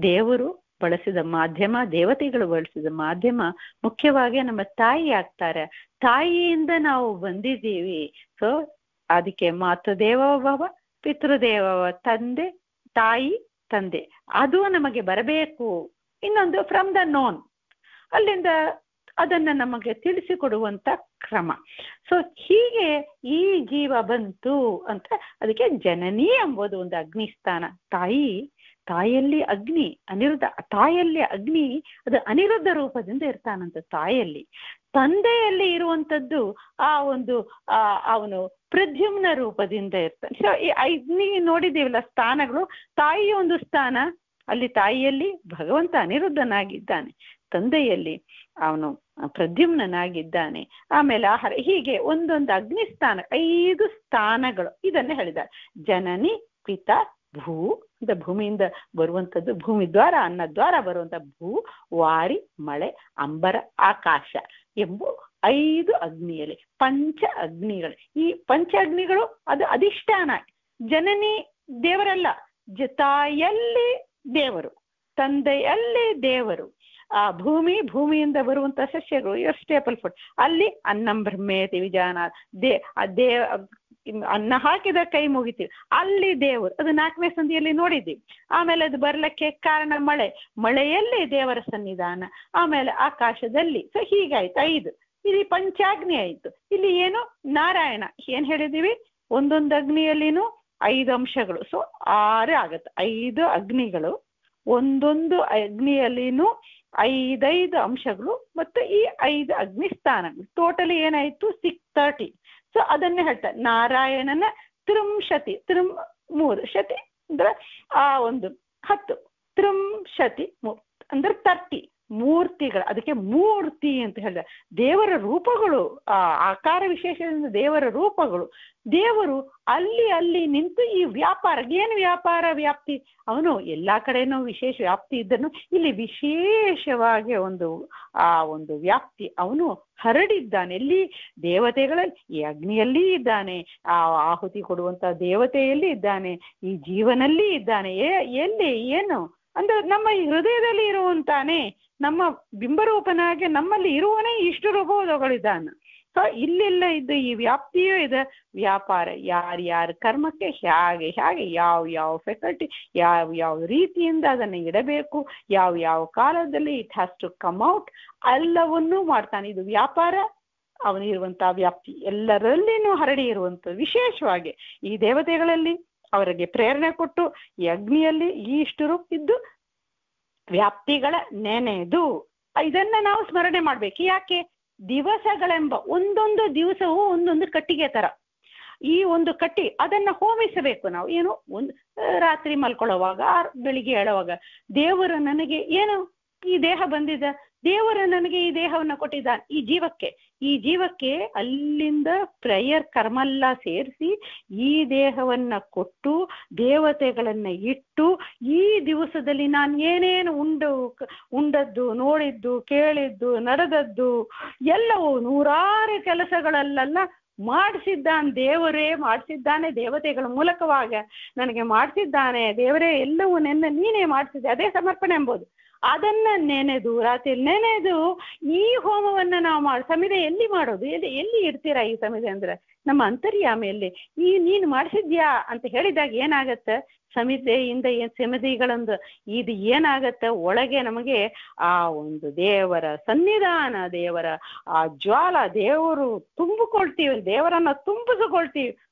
ದೇವರು ಬಳಸಿದ ಮಾಧ್ಯಮ, ದೇವತೆಗಳು ಬಳಸಿದ ಮಾಧ್ಯಮ ಮುಖ್ಯವಾಗಿ ನಮ್ಮ ತಾಯಿ ಆಗ್ತಾರೆ. ತಾಯಿಯಿಂದ ನಾವು ಬಂದಿದ್ದೀವಿ. ಸೊ ಅದಕ್ಕೆ ಮಾತೃದೇವೋಭವ, ಪಿತೃದೇವೋಭವ, ತಂದೆ ತಾಯಿ ತಂದೆ ಅದು ನಮಗೆ ಬರಬೇಕು. ಇನ್ನೊಂದು ಫ್ರಮ್ ದ ನೋನ್, ಅಲ್ಲಿಂದ ಅದನ್ನ ನಮಗೆ ತಿಳಿಸಿಕೊಡುವಂತ ಕ್ರಮ. ಸೊ ಹೀಗೆ ಈ ಜೀವ ಬಂತು ಅಂತ ಅದಕ್ಕೆ ಜನನಿ ಎಂಬುದು ಒಂದು ಅಗ್ನಿಸ್ಥಾನ. ತಾಯಿಯಲ್ಲಿ ಅಗ್ನಿ ಅನಿರುದ್ಧ. ತಾಯಿಯಲ್ಲಿ ಅಗ್ನಿ ಅದು ಅನಿರುದ್ಧ ರೂಪದಿಂದ ಇರ್ತಾನಂತ ತಾಯಿಯಲ್ಲಿ. ತಂದೆಯಲ್ಲಿ ಇರುವಂತದ್ದು ಆ ಒಂದು ಅವನು ಪ್ರದ್ಯುಮ್ನ ರೂಪದಿಂದ ಇರ್ತಾನೆ. ಸೊ ಈ ಅಗ್ನಿ ನೋಡಿದ್ದೀವಲ್ಲ ಸ್ಥಾನಗಳು. ತಾಯಿಯ ಒಂದು ಸ್ಥಾನ, ಅಲ್ಲಿ ತಾಯಿಯಲ್ಲಿ ಭಗವಂತ ಅನಿರುದ್ಧನಾಗಿದ್ದಾನೆ, ತಂದೆಯಲ್ಲಿ ಅವನು ಪ್ರದ್ಯುಮ್ನಾಗಿದ್ದಾನೆ. ಆಮೇಲೆ ಹೀಗೆ ಒಂದೊಂದು ಅಗ್ನಿಸ್ಥಾನ, 5 ಸ್ಥಾನಗಳು. ಇದನ್ನೇ ಹೇಳಿದ್ದಾರೆ. ಜನನಿ, ಪಿತ, ಭೂ ಅಂತ ಭೂಮಿಯಿಂದ ಬರುವಂಥದ್ದು, ಭೂಮಿ ದ್ವಾರ ಅನ್ನ ದ್ವಾರ ಬರುವಂತ ಭೂ, ವಾರಿ, ಮಳೆ, ಅಂಬರ, ಆಕಾಶ ಎಂಬ 5 ಅಗ್ನಿಯಲ್ಲಿ ಪಂಚ ಅಗ್ನಿಗಳು. ಈ ಪಂಚ ಅಗ್ನಿಗಳು ಅದು ಅಧಿಷ್ಠಾನ. ಜನನಿ ದೇವರಲ್ಲ, ತಾಯಿಯಲ್ಲಿ ದೇವರು, ತಂದೆಯಲ್ಲಿ ದೇವರು. ಆ ಭೂಮಿಯಿಂದ ಬರುವಂತ ಸಸ್ಯಗಳು ಸ್ಟೇಪಲ್ ಫುಡ್. ಅಲ್ಲಿ ಅನ್ನಂ ಬ್ರಹ್ಮೇತಿ ವಿಜಾನಾತ್. ಅನ್ನ ಹಾಕಿದ ಕೈ ಮುಗಿತೀವಿ, ಅಲ್ಲಿ ದೇವರು. ಅದು 4ನೇ ಸಂಧಿಯಲ್ಲಿ ನೋಡಿದ್ದೀವಿ. ಆಮೇಲೆ ಅದು ಬರ್ಲಿಕ್ಕೆ ಕಾರಣ ಮಳೆಯಲ್ಲಿ ದೇವರ ಸನ್ನಿಧಾನ, ಆಮೇಲೆ ಆಕಾಶದಲ್ಲಿ. ಸೊ ಹೀಗಾಯ್ತು 5. ಇಲ್ಲಿ ಪಂಚಾಗ್ನಿ ಆಯ್ತು. ಇಲ್ಲಿ ಏನು ನಾರಾಯಣ ಏನ್ ಹೇಳಿದೀವಿ, ಒಂದೊಂದು ಅಗ್ನಿಯಲ್ಲಿನೂ 5 ಅಂಶಗಳು. ಸೊ 6 ಆಗತ್ತೆ. 5 ಅಗ್ನಿಗಳು, ಒಂದೊಂದು ಅಗ್ನಿಯಲ್ಲಿನೂ 5 ಅಂಶಗಳು, ಮತ್ತು ಈ 5 ಅಗ್ನಿ ಸ್ಥಾನಗಳು. ಟೋಟಲಿ ಏನಾಯ್ತು 630. ಸೊ ಅದನ್ನೇ ಹೇಳ್ತಾರೆ ನಾರಾಯಣನ ತ್ರಿಂಶತಿ. 3 ಶತಿ ಅಂದ್ರೆ ಆ ಒಂದು 10, ತ್ರಿಂಶತಿ ಅಂದ್ರೆ 30 ಮೂರ್ತಿಗಳು. ಅದಕ್ಕೆ ಮೂರ್ತಿ ಅಂತ ಹೇಳಿದ ದೇವರ ರೂಪಗಳು, ಆ ಆಕಾರ ವಿಶೇಷದಿಂದ ದೇವರ ರೂಪಗಳು. ದೇವರು ಅಲ್ಲಿ ನಿಂತು ಈ ವ್ಯಾಪಾರ, ಏನು ವ್ಯಾಪಾರ ವ್ಯಾಪ್ತಿ, ಅವನು ಎಲ್ಲಾ ಕಡೆನೂ ವಿಶೇಷ ವ್ಯಾಪ್ತಿ ಇದ್ದನು. ಇಲ್ಲಿ ವಿಶೇಷವಾಗಿ ಒಂದು ವ್ಯಾಪ್ತಿ ಅವನು ಹರಡಿದ್ದಾನೆ. ಎಲ್ಲಿ ದೇವತೆಗಳಲ್ಲಿ, ಈ ಅಗ್ನಿಯಲ್ಲಿ ಇದ್ದಾನೆ, ಆ ಆಹುತಿ ಕೊಡುವಂತ ದೇವತೆಯಲ್ಲಿ ಇದ್ದಾನೆ, ಈ ಜೀವನಲ್ಲಿ ಇದ್ದಾನೆ. ಎಲ್ಲಿ ಏನು ಅಂದ್ರೆ ನಮ್ಮ ಈ ಹೃದಯದಲ್ಲಿ ಇರುವಂತಾನೆ, ನಮ್ಮ ಬಿಂಬರೂಪನಾಗಿ ನಮ್ಮಲ್ಲಿ ಇರುವನೇ ಇಷ್ಟು ರೂಪಗಳಿದ್ದಾನ. ಸೊ ಇಲ್ಲೆಲ್ಲ ಇದ್ದು ಈ ವ್ಯಾಪ್ತಿಯೂ ಇದೆ. ವ್ಯಾಪಾರ ಯಾರ್ಯಾರ ಕರ್ಮಕ್ಕೆ ಹೇಗೆ ಯಾವ ಫೆಕಲ್ಟಿ, ಯಾವ ರೀತಿಯಿಂದ ಅದನ್ನು ಇಡಬೇಕು, ಯಾವ ಕಾಲದಲ್ಲಿ it has to come out, ಎಲ್ಲವನ್ನೂ ಮಾಡ್ತಾನೆ. ಇದು ವ್ಯಾಪಾರ, ಅವನಿರುವಂತಹ ವ್ಯಾಪ್ತಿ ಎಲ್ಲರಲ್ಲಿನೂ ಹರಡಿ ಇರುವಂಥದ್ದು. ವಿಶೇಷವಾಗಿ ಈ ದೇವತೆಗಳಲ್ಲಿ ಅವರಿಗೆ ಪ್ರೇರಣೆ ಕೊಟ್ಟು ಈ ಅಗ್ನಿಯಲ್ಲಿ ಇಷ್ಟು ರೂಪಿದ್ದು ವ್ಯಾಪ್ತಿಗಳ ನೆನೆದು ಇದನ್ನ ನಾವು ಸ್ಮರಣೆ ಮಾಡ್ಬೇಕು. ಯಾಕೆ? ದಿವಸಗಳೆಂಬ ಒಂದೊಂದು ದಿವಸವೂ ಒಂದೊಂದು ಕಟ್ಟಿಗೆ ತರ. ಈ ಒಂದು ಕಟ್ಟಿ ಅದನ್ನ ಹೋಮಿಸಬೇಕು ನಾವು. ಏನು ರಾತ್ರಿ ಮಲ್ಕೊಳ್ಳೋವಾಗ, ಬೆಳಿಗ್ಗೆ ಹೇಳುವಾಗ, ದೇವರು ನನಗೆ ಏನು ಈ ದೇಹ ಬಂದಿದೆ, ದೇವರು ನನಗೆ ಈ ದೇಹವನ್ನ ಕೊಟ್ಟಿದ್ದಾನೆ. ಈ ಜೀವಕ್ಕೆ ಅಲ್ಲಿಂದ ಪ್ರೇಯರ್ ಕರ್ಮೆಲ್ಲ ಸೇರಿಸಿ ಈ ದೇಹವನ್ನ ಕೊಟ್ಟು ದೇವತೆಗಳನ್ನ ಇಟ್ಟು ಈ ದಿವಸದಲ್ಲಿ ನಾನು ಏನೇನು ಉಂಡದ್ದು, ನೋಡಿದ್ದು, ಕೇಳಿದ್ದು, ನಡೆದದ್ದು ಎಲ್ಲವೂ 100 ಕೆಲಸಗಳಲ್ಲೆಲ್ಲ ದೇವರೇ ಮಾಡಿಸಿದ್ದಾನೆ. ದೇವತೆಗಳ ಮೂಲಕವಾಗ ನನಗೆ ಮಾಡಿಸಿದ್ದಾನೆ ದೇವರೇ, ಎಲ್ಲವೂ ನೀನೇ ಮಾಡಿಸಿದೆ. ಅದೇ ಸಮರ್ಪಣೆ ಎಂಬುದು. ಅದನ್ನ ನೆನೆದು, ರಾತ್ರಿ ನೆನೆದು ಈ ಹೋಮವನ್ನ ನಾವು ಸಮಿದೆ ಎಲ್ಲಿ ಮಾಡೋದು? ಎಲ್ಲಿ ಇಡ್ತೀರಾ ಈ ಸಮಿದೆ ಅಂದ್ರೆ ನಮ್ಮ ಅಂತರ್ಯಾಮಿಯಲ್ಲಿ. ನೀನು ಮಾಡಿಸಿದ್ಯಾ ಅಂತ ಹೇಳಿದಾಗ ಏನಾಗತ್ತೆ, ಸಮಿತಿಯಿಂದ ಸಮಿತಿಗಳೊಂದು ಇದು ಏನಾಗತ್ತೆ ಒಳಗೆ ನಮಗೆ ಆ ಒಂದು ದೇವರ ಸನ್ನಿಧಾನ, ದೇವರ ಆ ಜ್ವಾಲ, ದೇವರು ತುಂಬಿಕೊಳ್ತೀವಿ, ದೇವರನ್ನ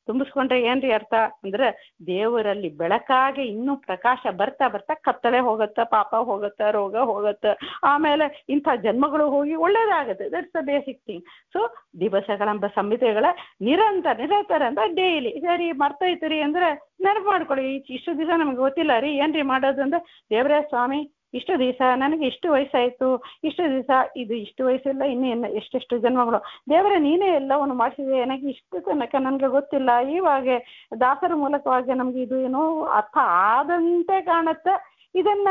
ತುಂಬಿಸ್ಕೊಂಡ್ರೆ ಏನ್ರಿ ಅರ್ಥ ಅಂದ್ರೆ ದೇವರಲ್ಲಿ ಬೆಳಕಾಗಿ ಇನ್ನೂ ಪ್ರಕಾಶ ಬರ್ತಾ ಬರ್ತಾ ಕತ್ತಲೆ ಹೋಗುತ್ತೆ, ಪಾಪ ಹೋಗುತ್ತೆ, ರೋಗ ಹೋಗುತ್ತೆ, ಆಮೇಲೆ ಇಂಥ ಜನ್ಮಗಳು ಹೋಗಿ ಒಳ್ಳೇದಾಗುತ್ತೆ. That's the basic thing. So ದಿವಸಗಳೆಂಬ ಸಂಹಿತೆಗಳ ನಿರಂತರ ಅಂದ್ರೆ ಡೈಲಿ. ಸರಿ ಮರ್ತೈತ್ರಿ ಅಂದ್ರೆ ನೆನಪು ಮಾಡ್ಕೊಳ್ಳಿ, ಇಷ್ಟು ದಿವಸ ನಮ್ಗೆ ಗೊತ್ತಿಲ್ಲ ರೀ ಏನ್ರಿ ಮಾಡೋದು ಅಂದ್ರೆ ದೇವರೇ ಸ್ವಾಮಿ ಇಷ್ಟು ದಿವಸ ನನಗೆ ಇಷ್ಟು ವಯಸ್ಸಾಯ್ತು, ಇಷ್ಟು ದಿವಸ ಇದು ಇಷ್ಟು ವಯಸ್ಸಿಲ್ಲ, ಇನ್ನೇನು ಎಷ್ಟೆಷ್ಟು ಜನ್ಮಗಳು ದೇವರೇ ನೀನೇ ಎಲ್ಲವನ್ನು ಮಾಡಿಸಿದೆ, ನನಗೆ ಇಷ್ಟು ತನಕ ನನಗೆ ಗೊತ್ತಿಲ್ಲ, ಇವಾಗ ದಾಸರ ಮೂಲಕವಾಗಿ ನಮ್ಗೆ ಇದು ಏನೋ ಅರ್ಥ ಆದಂತೆ ಕಾಣುತ್ತೆ, ಇದನ್ನ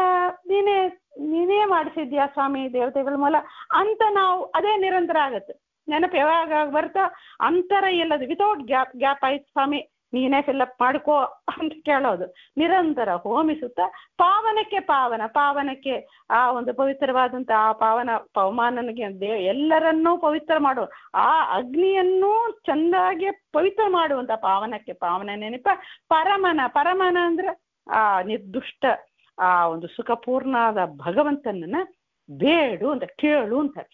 ನೀನೇ ಮಾಡಿಸಿದ್ಯಾ ಸ್ವಾಮಿ ದೇವತೆಗಳ ಮೂಲ ಅಂತ ನಾವು ಅದೇ ನಿರಂತರ ಆಗತ್ತೆ. ನೆನಪು ಯಾವಾಗ ಬರ್ತಾ ಅಂತರ ಎಲ್ಲದು ವಿತೌಟ್ ಗ್ಯಾಪ್ ಆಯ್ತು ಸ್ವಾಮಿ ನೀನೇ ಫಿಲ್ಲಪ್ ಮಾಡ್ಕೋ ಅಂತ ಕೇಳೋದು, ನಿರಂತರ ಹೋಮಿಸುತ್ತಾ ಪಾವನಕ್ಕೆ ಆ ಒಂದು ಪವಿತ್ರವಾದಂಥ ಆ ಪವಮಾನನಿಗೆ ಎಲ್ಲರನ್ನೂ ಪವಿತ್ರ ಮಾಡುವ ಆ ಅಗ್ನಿಯನ್ನೂ ಚೆಂದಾಗಿ ಪವಿತ್ರ ಮಾಡುವಂಥ ಪಾವನ ನೆನಪ ಪರಮನ ಅಂದ್ರೆ ಆ ನಿರ್ದುಷ್ಟ ಆ ಒಂದು ಸುಖಪೂರ್ಣಾದ ಭಗವಂತನನ್ನ ಬೇಡು ಅಂತ ಕೇಳು ಅಂತಾರೆ.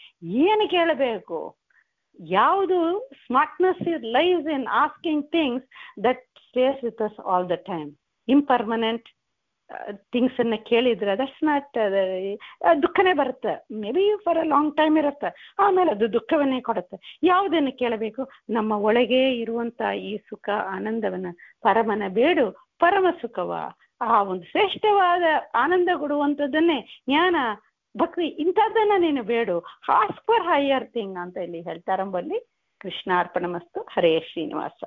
ಏನು ಕೇಳಬೇಕು? ಯಾವುದು smartness lives in asking things that stays with us all the time. Impermanent things ಅನ್ನ ಕೇಳಿದ್ರೆ ದಟ್ಸ್ ನಾಟ್, ದುಃಖನೇ ಬರುತ್ತೆ. May be for a long time ಇರುತ್ತೆ, ಆಮೇಲೆ ಅದು ದುಃಖವನ್ನೇ ಕೊಡುತ್ತೆ. ಯಾವುದನ್ನು ಕೇಳಬೇಕು? ನಮ್ಮ ಒಳಗೆ ಇರುವಂತ ಈ ಸುಖ ಆನಂದವನ್ನ ಪರಮನ ಬೇಡು, ಪರಮ ಸುಖವ ಆ ಒಂದು ಶ್ರೇಷ್ಠವಾದ ಆನಂದ ಕೊಡುವಂಥದ್ದನ್ನೇ ಜ್ಞಾನ ಭಕ್ತಿ ಇಂಥದ್ದನ್ನ ನೀನು ಬೇಡು, ಆಸ್ಕ್ ಫಾರ್ ಹೈಯರ್ ಥಿಂಗ್ ಅಂತ ಇಲ್ಲಿ ಹೇಳ್ತಾರಂಬಲ್ಲಿ. ಕೃಷ್ಣಾರ್ಪಣಮಸ್ತು. ಹರೇ ಶ್ರೀನಿವಾಸ.